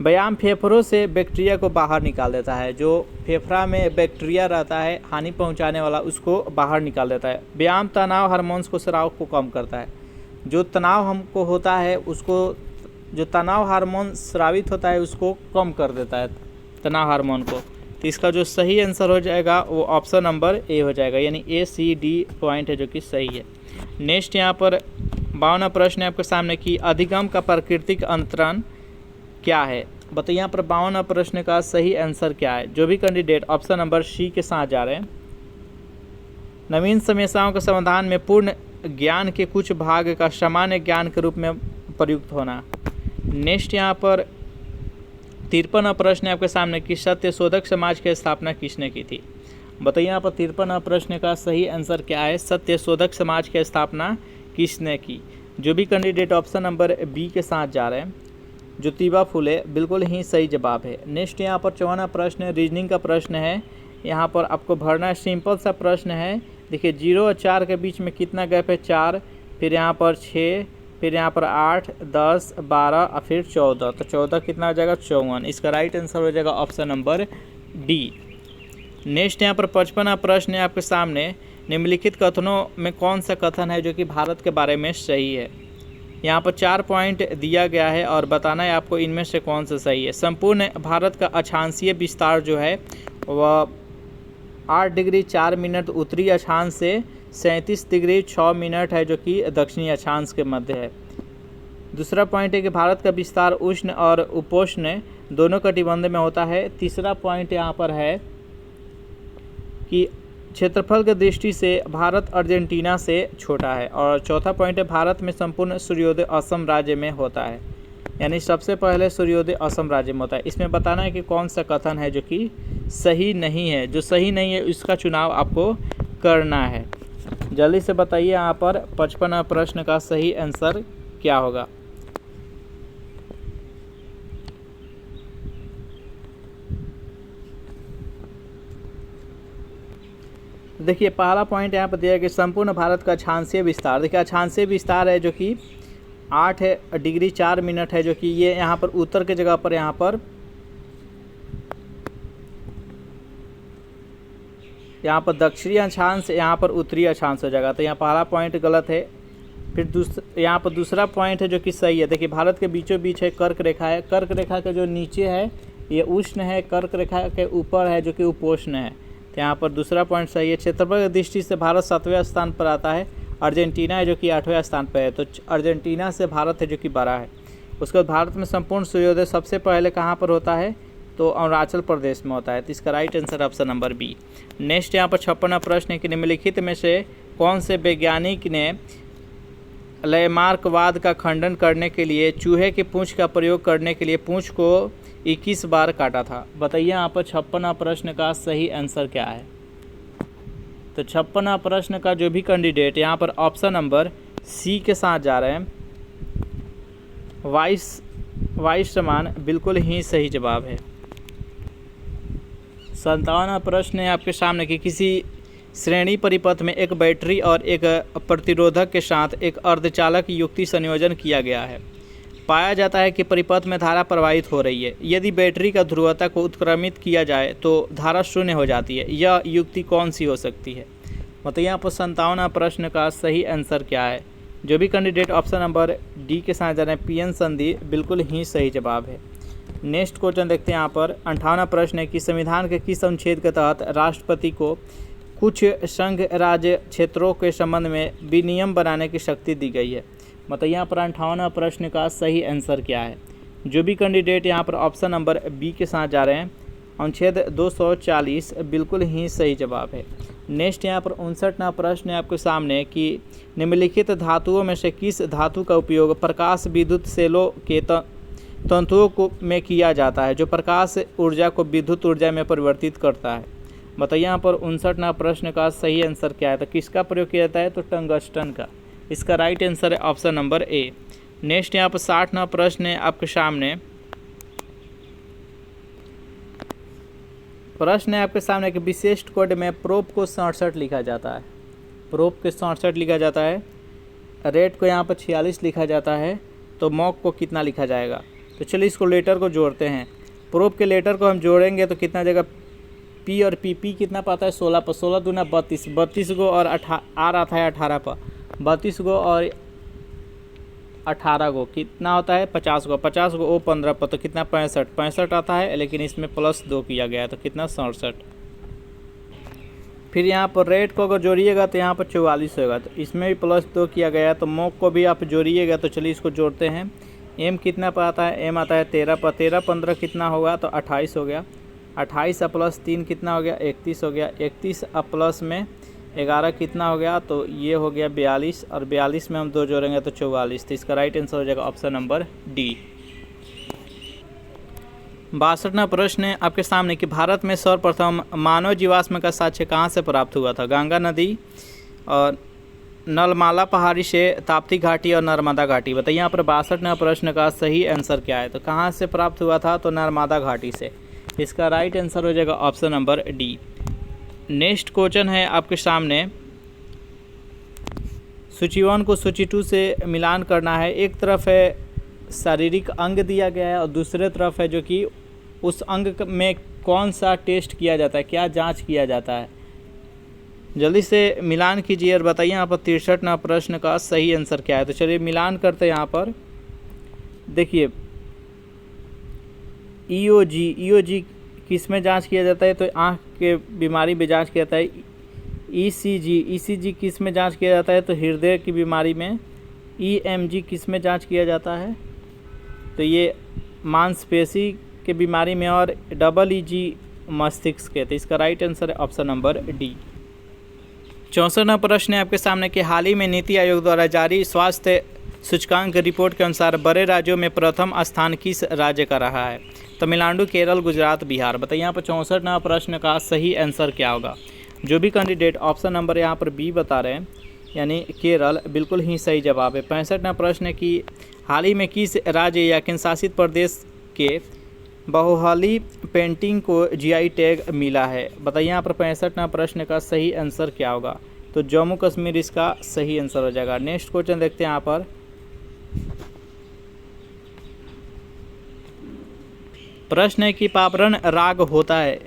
व्यायाम फेफड़ों से बैक्टीरिया को बाहर निकाल देता है। जो फेफड़ा में बैक्टीरिया रहता है हानि पहुंचाने वाला, उसको बाहर निकाल देता है। व्यायाम तनाव हार्मोन्स को स्राव को कम करता है। जो तनाव हमको होता है उसको, जो तनाव हार्मोन स्रावित होता है उसको कम कर देता है, तनाव हार्मोन को। तो इसका जो सही आंसर हो जाएगा वो ऑप्शन नंबर ए हो जाएगा, यानी A-C-D पॉइंट है जो कि सही है। नेक्स्ट यहाँ पर 52वां प्रश्न है आपके सामने कि अधिगम का प्राकृतिक अंतरण क्या है। बताइए यहाँ पर 52वां प्रश्न का सही आंसर क्या है। जो भी कैंडिडेट ऑप्शन नंबर सी के साथ जा रहे हैं, नवीन समस्याओं के समाधान में पूर्ण ज्ञान के कुछ भाग का सामान्य ज्ञान के रूप में प्रयुक्त होना। नेक्स्ट यहाँ पर 53वां प्रश्न है आपके सामने कि सत्यशोधक समाज की स्थापना किसने की थी। बताइए यहाँ पर 53वां प्रश्न का सही आंसर क्या है, सत्यशोधक समाज की स्थापना किसने की। जो भी कैंडिडेट ऑप्शन नंबर बी के साथ जा रहे हैं, ज्योतिबा फुले, बिल्कुल ही सही जवाब है। नेक्स्ट यहाँ पर 54वां प्रश्न रीजनिंग का प्रश्न है। यहाँ पर आपको भरना है, सिंपल सा प्रश्न है। देखिए 0 और 4 के बीच में कितना गैप है, 4, फिर यहाँ पर 6, फिर यहाँ पर 8, 10, 12 और फिर 14। तो 14 कितना हो जाएगा, 54। इसका राइट आंसर हो जाएगा ऑप्शन नंबर डी। नेक्स्ट यहाँ पर 55वां प्रश्न है आपके सामने, निम्नलिखित कथनों में कौन सा कथन है जो कि भारत के बारे में सही है। यहाँ पर 4 पॉइंट दिया गया है और बताना है आपको इनमें से कौन सा सही है। संपूर्ण भारत का अक्षांशीय विस्तार जो है वह 8 डिग्री 4 मिनट उत्तरी अक्षांश से 37 डिग्री 6 मिनट है जो कि दक्षिणी अक्षांश के मध्य है। दूसरा पॉइंट है कि भारत का विस्तार उष्ण और उपोष्ण दोनों कटिबंध में होता है। तीसरा पॉइंट यहाँ पर है कि क्षेत्रफल की दृष्टि से भारत अर्जेंटीना से छोटा है। और चौथा पॉइंट है भारत में संपूर्ण सूर्योदय असम राज्य में होता है, यानी सबसे पहले सूर्योदय असम राज्य में होता है। इसमें बताना है कि कौन सा कथन है जो कि सही नहीं है। जो सही नहीं है इसका चुनाव आपको करना है। जल्दी से बताइए यहाँ पर 55वां प्रश्न का सही आंसर क्या होगा। देखिए पहला पॉइंट यहाँ पर दिया कि संपूर्ण भारत का अक्षांशीय विस्तार। देखिए अक्षांशीय विस्तार है जो कि 8 डिग्री 4 मिनट है, जो कि ये यहाँ पर उत्तर के जगह पर यहाँ पर दक्षिणी अक्षांश, यहाँ पर उत्तरी अक्षांश हो जाएगा। तो यहाँ पहला पॉइंट गलत है। फिर यहाँ पर दूसरा पॉइंट है जो कि सही है। देखिए भारत के बीचों बीच है कर्क रेखा है। कर्क रेखा के जो नीचे है ये उष्ण है, कर्क रेखा के ऊपर है जो कि उपोष्ण है। तो यहाँ पर दूसरा पॉइंट सही है। क्षेत्रफल की दृष्टि से भारत 7वें स्थान पर आता है। अर्जेंटीना है जो कि 8वें स्थान पर है। तो अर्जेंटीना से भारत है जो कि बड़ा है। उसके बाद भारत में संपूर्ण सूर्योदय सबसे पहले कहाँ पर होता है, तो अरुणाचल प्रदेश में होता है। तो इसका right answer option number B. Next यहाँ पर 56वां प्रश्न है कि निम्नलिखित में से कौन से वैज्ञानिक ने लैमार्कवाद का खंडन करने के लिए चूहे की पूंछ का प्रयोग करने के लिए पूंछ को 21 बार काटा था। बताइए यहाँ पर 56वां प्रश्न का सही आंसर क्या है। तो 56वां प्रश्न का जो भी कैंडिडेट यहाँ पर ऑप्शन नंबर सी के साथ जा रहे हैं, वाइस समान, बिल्कुल ही सही जवाब है। 57वां प्रश्न है आपके सामने कि किसी श्रेणी परिपथ में एक बैटरी और एक प्रतिरोधक के साथ एक अर्धचालक युक्ति संयोजन किया गया है। पाया जाता है कि परिपथ में धारा प्रवाहित हो रही है। यदि बैटरी का ध्रुवता को उत्क्रमित किया जाए तो धारा शून्य हो जाती है। यह युक्ति कौन सी हो सकती है। मतलब यहाँ पर 57वां प्रश्न का सही आंसर क्या है। जो भी कैंडिडेट ऑप्शन नंबर डी के साथ जा रहे हैं, पीएन संधि, बिल्कुल ही सही जवाब है। नेक्स्ट क्वेश्चन देखते हैं यहाँ पर 58वां प्रश्न है कि संविधान के किस अनुच्छेद के तहत राष्ट्रपति को कुछ संघ राज्य क्षेत्रों के संबंध में विनियम बनाने की शक्ति दी गई है। मतलब यहाँ पर 58वां प्रश्न का सही आंसर क्या है। जो भी कैंडिडेट यहाँ पर ऑप्शन नंबर बी के साथ जा रहे हैं, अनुच्छेद 240, बिल्कुल ही सही जवाब है। नेक्स्ट यहाँ पर 59वां प्रश्न है आपके सामने कि निम्नलिखित धातुओं में से किस धातु का उपयोग प्रकाश विद्युत सेलों के तंतुओं को में किया जाता है जो प्रकाश ऊर्जा को विद्युत ऊर्जा में परिवर्तित करता है। बताइए यहाँ पर 59वां प्रश्न का सही आंसर क्या है। तो किसका प्रयोग किया जाता है, तो टंगस्टन का। इसका राइट आंसर है ऑप्शन नंबर ए। नेक्स्ट यहाँ पर 60वां प्रश्न है आपके सामने। प्रश्न है आपके सामने कि विशिष्ट कोड में प्रोब को 67 लिखा जाता है। प्रोब के 67 लिखा जाता है, रेट को यहाँ पर 46 लिखा जाता है, तो मॉक को कितना लिखा जाएगा। तो चलिए इसको लेटर को जोड़ते हैं। प्रोब के लेटर को हम जोड़ेंगे तो कितना जगह पी और पी कितना पाता है 16 पर, 16 दूना 32, 32 को और आर आता है 18 पर, 32 को और 18 को कितना होता है 50 को, 50 को ओ 15 पर, तो कितना 65 आता है, लेकिन इसमें +2 किया गया है तो कितना 67। फिर यहाँ पर रेट को अगर जोड़िएगा तो यहाँ पर 44 होगा, तो इसमें भी +2 किया गया है। तो मॉक को भी आप जोड़िएगा, तो चलिए इसको जोड़ते हैं। एम कितना पर आता है, एम आता है 13 पर, 13 15 कितना होगा, तो 28 हो गया। 28 प्लस 3 कितना हो गया, 31 हो गया। 31 प्लस में 11 कितना हो गया, तो ये हो गया 42, और 42 में हम 2 जोड़ेंगे तो 44। तो इसका राइट आंसर हो जाएगा ऑप्शन नंबर डी। 62वां प्रश्न है आपके सामने कि भारत में सर्वप्रथम मानव जीवाश्म का साक्ष्य कहाँ से प्राप्त हुआ था। गंगा नदी और नलमाला पहाड़ी से, ताप्ती घाटी और नर्मदा घाटी। बताइए यहाँ पर 62वां प्रश्न का सही आंसर क्या है। तो कहाँ से प्राप्त हुआ था, तो नर्मदा घाटी से। इसका राइट आंसर हो जाएगा option number D. Next question है आपके सामने। सूची 1 को सूची 2 से मिलान करना है। एक तरफ है शारीरिक अंग दिया गया है और दूसरे तरफ है जो कि उस अंग में कौन सा टेस्ट किया जाता है, क्या जांच किया जाता है। जल्दी से मिलान कीजिए और बताइए यहाँ पर 63वां प्रश्न का सही आंसर क्या है। तो चलिए मिलान करते हैं। यहाँ पर देखिए ईओजी किस में जांच किया जाता है, तो आँख के बीमारी में जांच किया जाता है। ईसीजी किस में जांच किया जाता है, तो हृदय की बीमारी में। ईएमजी किस में जांच किया जाता है, तो ये मांसपेशी के बीमारी में। और EEG मस्तिष्क के। तो इसका राइट आंसर है ऑप्शन नंबर डी। 64वां प्रश्न है आपके सामने कि हाल ही में नीति आयोग द्वारा जारी स्वास्थ्य सूचकांक रिपोर्ट के अनुसार बड़े राज्यों में प्रथम स्थान किस राज्य का रहा है। तमिलनाडु, केरल, गुजरात, बिहार। बताइए यहाँ पर 64वां प्रश्न का सही आंसर क्या होगा। जो भी कैंडिडेट ऑप्शन नंबर यहाँ पर बी बता रहे हैं, यानी केरल, बिल्कुल ही सही जवाब है। 65वां प्रश्न है कि हाल ही में किस राज्य या केंद्र शासित प्रदेश के बाहुबली पेंटिंग को GI टैग मिला है। बताइए यहाँ पर 65वां प्रश्न का सही आंसर क्या होगा। तो जम्मू कश्मीर इसका सही आंसर हो जाएगा। नेक्स्ट क्वेश्चन देखते हैं। यहाँ पर प्रश्न है कि पापरन राग होता है,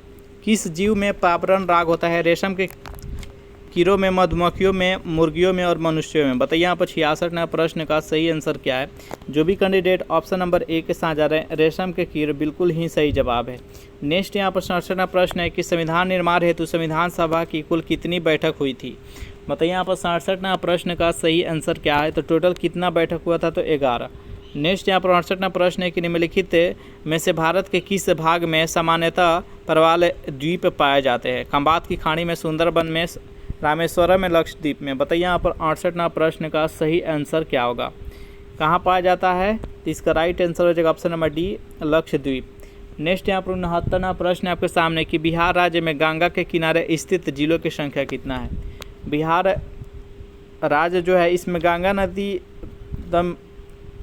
किस जीव में पापरन राग होता है। रेशम के कीड़ों में, मधुमक्खियों में, मुर्गियों में और मनुष्यों में। बताइए यहाँ पर 66वां प्रश्न का सही आंसर क्या है। जो भी कैंडिडेट ऑप्शन नंबर ए के साथ जा रहे हैं, रेशम के कीड़े, बिल्कुल ही सही जवाब है। नेक्स्ट यहाँ पर 67वां प्रश्न है कि संविधान निर्माण हेतु संविधान सभा की कुल कितनी बैठक हुई थी। बताइए यहाँ पर 67वां प्रश्न का सही आंसर क्या है। तो टोटल कितना बैठक हुआ था, तो 11। नेक्स्ट यहाँ पर 68वां प्रश्न है कि निम्नलिखित में से भारत के किस भाग में सामान्यतः प्रवाल द्वीप पाए जाते हैं। खंबात की खाड़ी में, सुंदरबन में, रामेश्वरम में, लक्षद्वीप में। बताइए यहाँ पर 68वां प्रश्न का सही आंसर क्या होगा, कहाँ पाया जाता है। तो इसका राइट आंसर हो जाएगा option number D, Lakshadweep. Next यहाँ पर 69वां प्रश्न आपके सामने कि बिहार राज्य में गंगा के किनारे स्थित जिलों की संख्या कितना है। बिहार राज्य जो है, इसमें गंगा नदी एकदम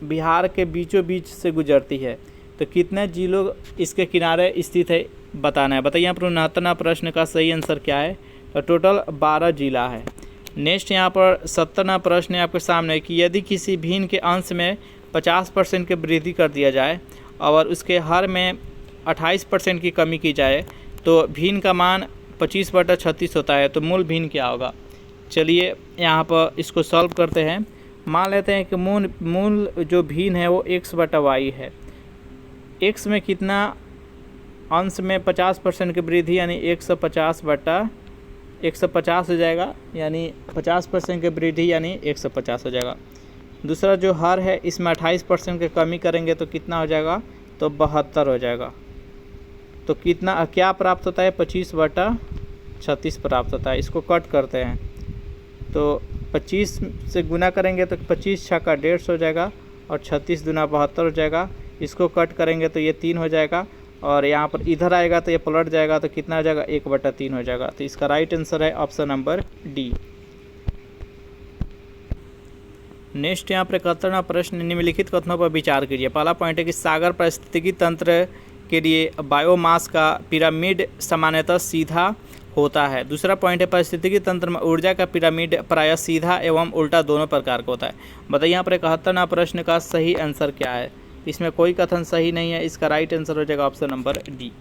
बिहार के बीचों बीच से गुजरती है, तो कितने जिलों इसके किनारे स्थित है बताना है। बताइए यहाँ पर 69वां प्रश्न का सही आंसर क्या है। तो टोटल 12 जिला है। नेक्स्ट यहाँ पर 70वां प्रश्न है आपके सामने कि यदि किसी भिन्न के अंश में 50% की वृद्धि कर दिया जाए और उसके हर में 28% की कमी की जाए तो भिन्न का मान 25/36 होता है। तो मूल भिन्न क्या होगा। चलिए यहाँ पर इसको सॉल्व करते हैं। मान लेते हैं कि मूल जो भिन्न है वो x/y है। x में कितना अंश में 50% की वृद्धि, यानी 150/150 हो जाएगा, यानी 50% की वृद्धि यानी 150 हो जाएगा। दूसरा जो हर है, इसमें 28% की कमी करेंगे तो कितना हो जाएगा, तो 72 हो जाएगा। तो कितना क्या प्राप्त होता है, 25/36। 36 प्राप्त होता है। इसको कट करते हैं तो 25 से गुना करेंगे तो 25 छक्का 150 हो जाएगा और 36 दूना 72 हो जाएगा। इसको कट करेंगे तो ये 3 हो जाएगा और यहाँ पर इधर आएगा तो ये पलट जाएगा तो कितना हो जाएगा 1/3 हो जाएगा। तो इसका राइट आंसर है ऑप्शन नंबर डी। नेक्स्ट यहाँ पर 71वां प्रश्न, निम्नलिखित कथनों पर विचार कीजिए। पहला पॉइंट है कि सागर पारिस्थितिकी तंत्र के लिए बायोमास का पिरामिड सामान्यतः सीधा होता है। दूसरा पॉइंट है पारिस्थितिकी तंत्र में ऊर्जा का पिरामिड प्रायः सीधा एवं उल्टा दोनों प्रकार का होता है। बताइए यहाँ पर 71वां प्रश्न का सही आंसर क्या है। इसमें कोई कथन सही नहीं है। इसका राइट आंसर हो जाएगा ऑप्शन नंबर डी।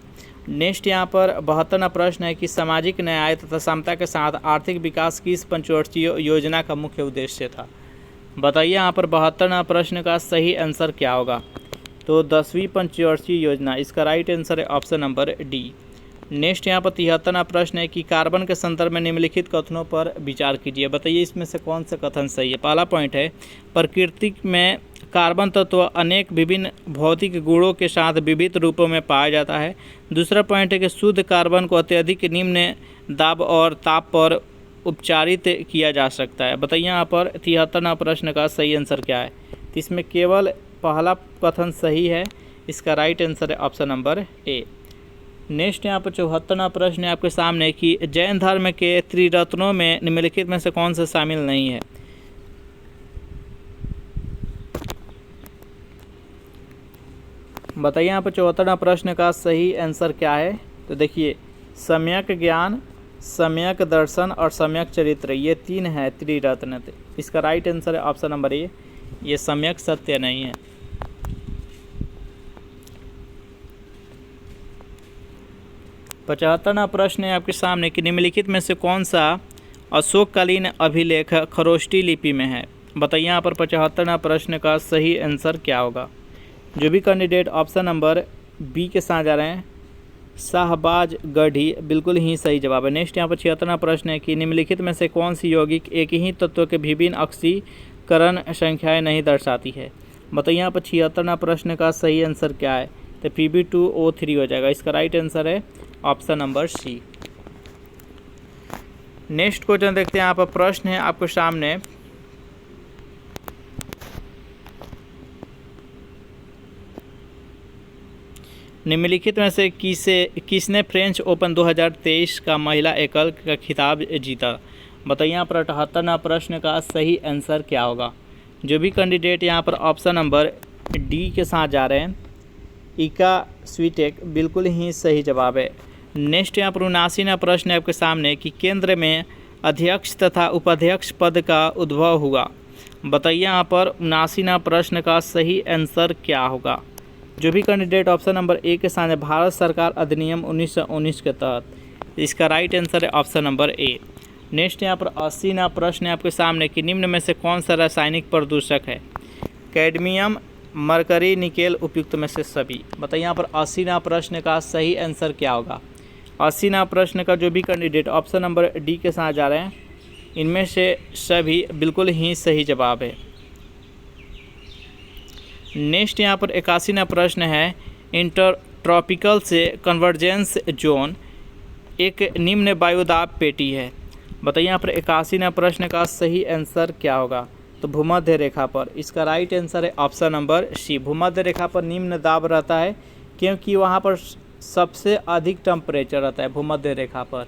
नेक्स्ट यहाँ पर 72वां प्रश्न है कि सामाजिक न्याय तथा समता के साथ आर्थिक विकास की इस पंचवर्षीय योजना का मुख्य उद्देश्य था। बताइए यहाँ पर 72वां प्रश्न का सही आंसर क्या होगा। तो 10वीं पंचवर्षीय योजना। इसका राइट आंसर है ऑप्शन नंबर डी। नेक्स्ट यहाँ पर 73वां प्रश्न है कि कार्बन के संदर्भ में निम्नलिखित कथनों पर विचार कीजिए। बताइए इसमें से कौन सा कथन सही है। पहला पॉइंट है प्रकृति में कार्बन तत्व अनेक विभिन्न भौतिक गुणों के साथ विविध रूपों में पाया जाता है। दूसरा पॉइंट है कि शुद्ध कार्बन को अत्यधिक निम्न दाब और ताप पर उपचारित किया जा सकता है। बताइए यहाँ पर 73वां प्रश्न का सही आंसर क्या है। तो इसमें केवल पहला कथन सही है। इसका राइट आंसर है ऑप्शन नंबर ए। नेक्स्ट यहाँ पर 74वां प्रश्न है आपके सामने कि जैन धर्म के त्रिरत्नों में निम्नलिखित में से कौन सा शामिल नहीं है। बताइए यहाँ पर 74वां प्रश्न का सही आंसर क्या है। तो देखिए सम्यक ज्ञान, सम्यक दर्शन और सम्यक चरित्र, ये 3 है त्रिरत्न। इसका राइट आंसर है ऑप्शन नंबर ए। ये सम्यक सत्य नहीं है। 75वां प्रश्न है आपके सामने कि निम्नलिखित में से कौन सा अशोककालीन अभिलेख खरोष्टी लिपि में है। बताइए यहाँ पर 75वां प्रश्न का सही आंसर क्या होगा। जो भी कैंडिडेट ऑप्शन नंबर बी के साथ जा रहे हैं, शाहबाज गढ़ी, बिल्कुल ही सही जवाब है। नेक्स्ट यहाँ पर 76वां प्रश्न है कि निम्नलिखित में से कौन सी यौगिक एक ही तत्व के विभिन्न ऑक्सीकरण संख्याएं नहीं दर्शाती है। बताइए यहाँ पर 76वां प्रश्न का सही आंसर क्या है। तो Pb2O3 हो जाएगा। इसका राइट आंसर है option number C. Next question देखते हैं। यहाँ पर प्रश्न है आपके सामने, निम्नलिखित में से किसने फ्रेंच ओपन 2023 का महिला एकल का खिताब जीता। बताइए यहाँ पर 78वां प्रश्न का सही आंसर क्या होगा। जो भी कैंडिडेट यहाँ पर ऑप्शन नंबर डी के साथ जा रहे हैं, इका स्वीटेक, बिल्कुल ही सही जवाब है। नेक्स्ट यहाँ पर 79वां प्रश्न है आपके सामने कि केंद्र में अध्यक्ष तथा उपाध्यक्ष पद का उद्भव हुआ। बताइए यहाँ पर 79वां प्रश्न का सही आंसर क्या होगा। जो भी कैंडिडेट ऑप्शन नंबर ए के साथ है, भारत सरकार अधिनियम 1919 के तहत, इसका राइट आंसर है ऑप्शन नंबर ए। नेक्स्ट यहाँ पर 80वां प्रश्न है आपके सामने कि निम्न में से कौन सा रासायनिक प्रदूषक है। कैडमियम, मरकरी, निकेल, उपयुक्त में से सभी। बताइए यहाँ पर 80वां प्रश्न का सही आंसर क्या होगा। 80वां प्रश्न का जो भी कैंडिडेट ऑप्शन नंबर डी के साथ जा रहे हैं, इनमें से सभी बिल्कुल ही सही जवाब है। नेक्स्ट यहाँ पर 81वां प्रश्न है, इंटरट्रॉपिकल से कन्वर्जेंस जोन एक निम्न वायुदाब पेटी है। बताइए यहाँ पर 81वां प्रश्न का सही आंसर क्या होगा। तो भूमध्य रेखा पर, इसका राइट आंसर है ऑप्शन नंबर सी। भूमध्य रेखा पर निम्न दाब रहता है क्योंकि वहाँ पर सबसे अधिक टेम्परेचर रहता है भूमध्य रेखा पर।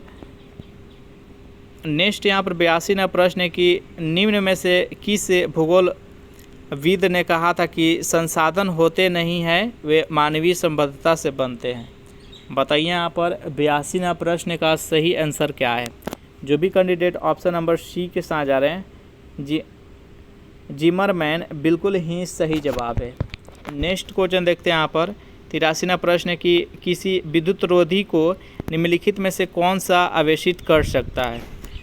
नेक्स्ट यहाँ पर 82वां प्रश्न है कि निम्न में से किस भूगोलविद ने कहा था कि संसाधन होते नहीं हैं, वे मानवीय संबद्धता से बनते हैं। बताइए यहाँ पर 82वां प्रश्न का सही आंसर क्या है। जो भी कैंडिडेट ऑप्शन नंबर सी के साथ जा रहे हैं, जिमरमैन, बिल्कुल ही सही जवाब है। नेक्स्ट क्वेश्चन देखते हैं यहाँ पर 83वां प्रश्न है कि किसी विद्युत रोधी को निम्नलिखित में से कौन सा आवेशित कर सकता है।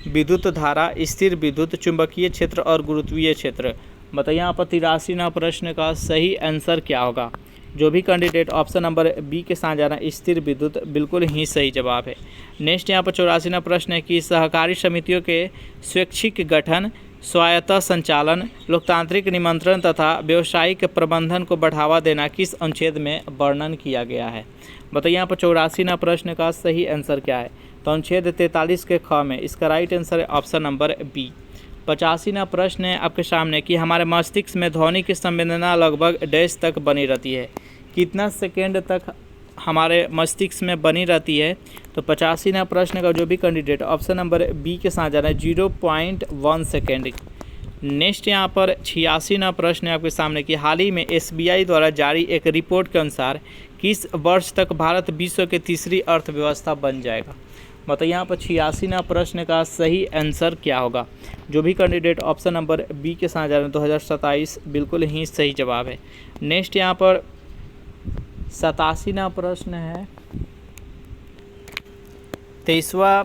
विद्युत धारा, स्थिर विद्युत, चुंबकीय क्षेत्र और गुरुत्वीय क्षेत्र। बताइए यहाँ पर 83वां प्रश्न का सही आंसर क्या होगा। जो भी कैंडिडेट ऑप्शन नंबर बी के साथ जा रहा है, स्थिर विद्युत, बिल्कुल ही सही जवाब है। नेक्स्ट यहाँ पर 84वां प्रश्न है कि सहकारी समितियों के स्वैच्छिक गठन, स्वायत्त संचालन, लोकतांत्रिक निमंत्रण तथा व्यावसायिक प्रबंधन को बढ़ावा देना किस अनुच्छेद में वर्णन किया गया है। बताइए यहाँ पर 84वां प्रश्न का सही आंसर क्या है। तो अनुच्छेद 43 के ख में। इसका राइट आंसर है ऑप्शन नंबर बी। 85वां प्रश्न है आपके सामने कि हमारे मस्तिष्क में ध्वनि की संवेदना लगभग डैश तक बनी रहती है। कितना सेकेंड तक हमारे मस्तिष्क में बनी रहती है? तो 85वां प्रश्न का जो भी कैंडिडेट ऑप्शन नंबर बी के साथ जा रहा है 0.1 सेकेंड। नेक्स्ट यहाँ पर 86वां प्रश्न है आपके सामने कि हाल ही में SBI द्वारा जारी एक रिपोर्ट के अनुसार किस वर्ष तक भारत विश्व की तीसरी अर्थव्यवस्था बन जाएगा? बताइए यहाँ पर 86वां प्रश्न का सही आंसर क्या होगा? जो भी कैंडिडेट ऑप्शन नंबर बी के साथ जा रहे हैं 2027 बिल्कुल ही सही जवाब है। नेक्स्ट यहाँ पर 87वां प्रश्न है 23वां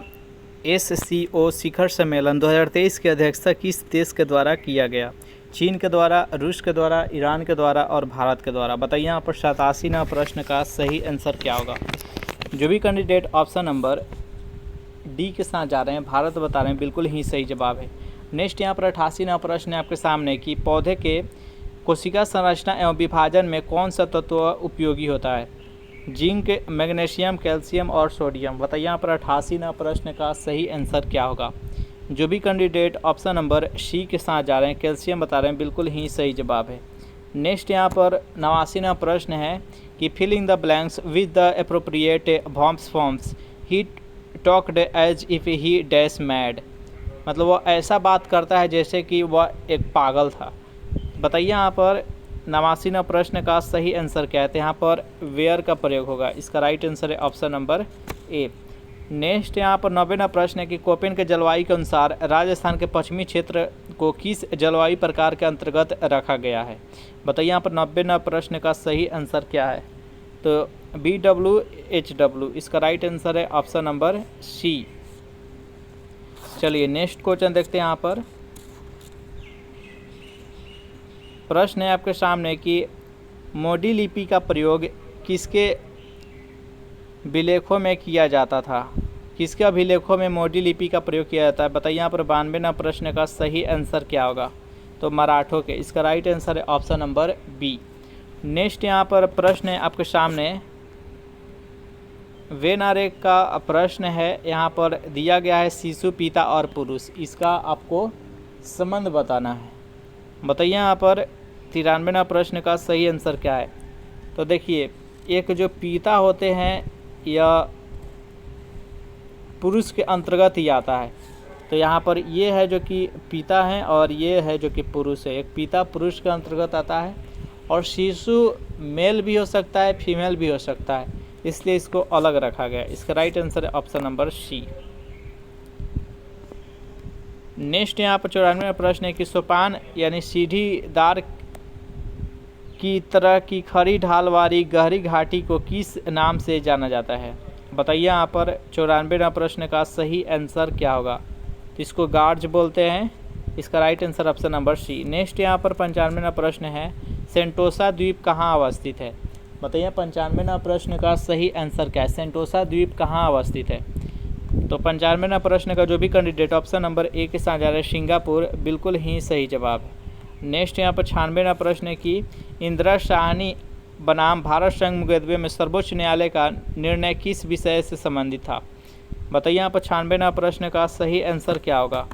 SCO शिखर सम्मेलन 2023 की अध्यक्षता किस देश के द्वारा किया गया? चीन के द्वारा, रूस के द्वारा, ईरान के द्वारा और भारत के द्वारा। बताइए यहाँ पर 87वां प्रश्न का सही आंसर क्या होगा? जो भी कैंडिडेट ऑप्शन नंबर डी के साथ जा रहे हैं भारत बता रहे हैं बिल्कुल ही सही जवाब है। नेक्स्ट यहाँ पर 88वां प्रश्न है आपके सामने कि पौधे के कोशिका संरचना एवं विभाजन में कौन सा तत्व उपयोगी होता है? जिंक, मैग्नीशियम, कैल्शियम और सोडियम। बताइए यहाँ पर 88वां प्रश्न का सही आंसर क्या होगा? जो भी कैंडिडेट ऑप्शन नंबर सी के साथ जा रहे हैं कैल्शियम बता रहे हैं बिल्कुल ही सही जवाब है। नेक्स्ट यहाँ पर 89वां प्रश्न है कि filling the blanks with the appropriate verbs forms he talked as if he dash mad. मतलब वो ऐसा बात करता है जैसे कि वह एक पागल था। बताइए यहाँ पर 89वां प्रश्न का सही आंसर क्या है? तो यहाँ पर वेयर का प्रयोग होगा। इसका राइट आंसर है ऑप्शन नंबर ए। नेक्स्ट यहाँ पर 90वां प्रश्न है कि कोपेन के जलवायु के अनुसार राजस्थान के पश्चिमी क्षेत्र को किस जलवायु प्रकार के अंतर्गत रखा गया है? बताइए यहाँ पर 90वां प्रश्न का सही आंसर क्या है? तो BWHW। इसका राइट आंसर है ऑप्शन नंबर सी। चलिए नेक्स्ट क्वेश्चन देखते हैं। यहाँ पर प्रश्न है आपके सामने कि मोडी लिपि का प्रयोग किसके अभिलेखों में किया जाता था? किसके अभिलेखों में मोडी लिपि का प्रयोग किया जाता है? बताइए यहाँ पर 92वां प्रश्न का सही आंसर क्या होगा? तो मराठों के। इसका राइट आंसर है ऑप्शन नंबर बी। नेक्स्ट यहाँ पर प्रश्न है आपके सामने वेनारे का प्रश्न है। यहाँ पर दिया गया है शिशु, पिता और पुरुष। इसका आपको संबंध बताना है। बताइए यहाँ पर 93वां प्रश्न का सही आंसर क्या है? तो देखिए एक जो पिता होते हैं यह पुरुष के अंतर्गत ही आता है। तो यहाँ पर ये है जो कि पिता हैं और ये है जो कि पुरुष है। एक पिता पुरुष के अंतर्गत आता है और शिशु मेल भी हो सकता है फीमेल भी हो सकता है, इसलिए इसको अलग रखा गया। इसका राइट आंसर है ऑप्शन नंबर सी। नेक्स्ट यहाँ पर 94वां प्रश्न है कि सोपान यानी सीढ़ीदार की तरह की खड़ी ढाल वाली गहरी घाटी को किस नाम से जाना जाता है? बताइए यहाँ पर 94वां प्रश्न का सही आंसर क्या होगा? तो इसको गार्ज बोलते हैं। इसका right answer option number C. Next यहाँ पर 95वां प्रश्न है सेंटोसा द्वीप कहाँ अवस्थित है? बताइए 95वां प्रश्न का सही आंसर क्या है? सेंटोसा द्वीप कहाँ अवस्थित है? तो 95वां प्रश्न का जो भी कैंडिडेट ऑप्शन नंबर ए के साथ जा रहा है सिंगापुर बिल्कुल ही सही जवाब है। नेक्स्ट यहाँ पर 96वां प्रश्न है कि इंदिरा शाहनी बनाम भारत संघ मुकदमे में सर्वोच्च न्यायालय का निर्णय किस विषय से संबंधित था? बताइए यहाँ पर 96वां प्रश्न का सही आंसर क्या होगा?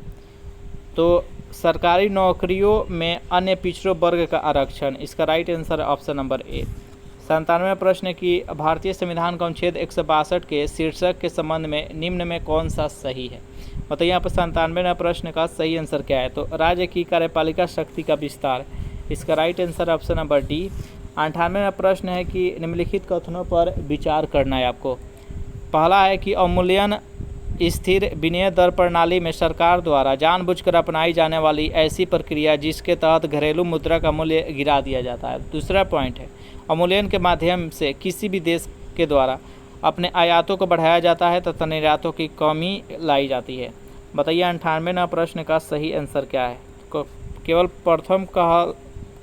तो सरकारी नौकरियों में अन्य पिछड़ों वर्ग का आरक्षण। इसका right answer option number A. 97वां प्रश्न है कि भारतीय संविधान का अनुच्छेद 162 के शीर्षक के संबंध में निम्न में कौन सा सही है? बताइए यहाँ पर 97वां प्रश्न का सही आंसर क्या है? तो राज्य की कार्यपालिका शक्ति का विस्तार। इसका right answer option number D. 98वां प्रश्न है कि निम्नलिखित कथनों पर विचार करना है आपको। पहला है कि अवमूल्यन स्थिर विनिमय दर प्रणाली में सरकार द्वारा जानबूझकर अपनाई जाने वाली ऐसी प्रक्रिया जिसके तहत घरेलू मुद्रा का मूल्य गिरा दिया जाता है। दूसरा पॉइंट है अवमूल्यन के माध्यम से किसी भी देश के द्वारा अपने आयातों को बढ़ाया जाता है तथा निर्यातों की कमी लाई जाती है। बताइए 98वां प्रश्न का सही आंसर क्या है? केवल प्रथम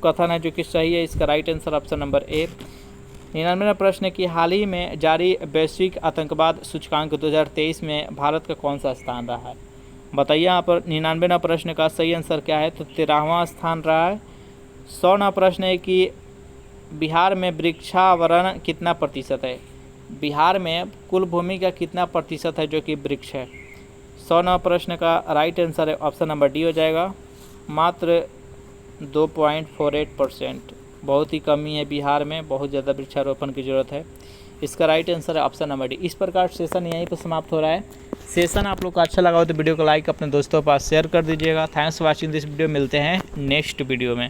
कथन है जो कि सही है। इसका right answer option number A. 99वां प्रश्न है कि हाल ही में जारी वैश्विक आतंकवाद सूचकांक 2023 में भारत का कौन सा स्थान रहा है? बताइए यहाँ पर 99वां प्रश्न का सही आंसर क्या है? तो 13वां स्थान रहा है। 100वां प्रश्न है कि बिहार में वृक्षावरण कितना प्रतिशत है? बिहार में कुल भूमि का कितना प्रतिशत है जो कि वृक्ष है। 100 नंबर प्रश्न का राइट आंसर है ऑप्शन नंबर डी हो जाएगा, मात्र 2.48%। बहुत ही कमी है बिहार में, बहुत ज़्यादा वृक्षारोपण की ज़रूरत है। इसका राइट आंसर है ऑप्शन नंबर डी। इस प्रकार सेशन यहीं पर समाप्त हो रहा है। सेशन आप लोग को अच्छा लगा हो तो वीडियो को लाइक अपने दोस्तों के पास शेयर कर दीजिएगा। Thanks for watching this video. मिलते हैं नेक्स्ट वीडियो में।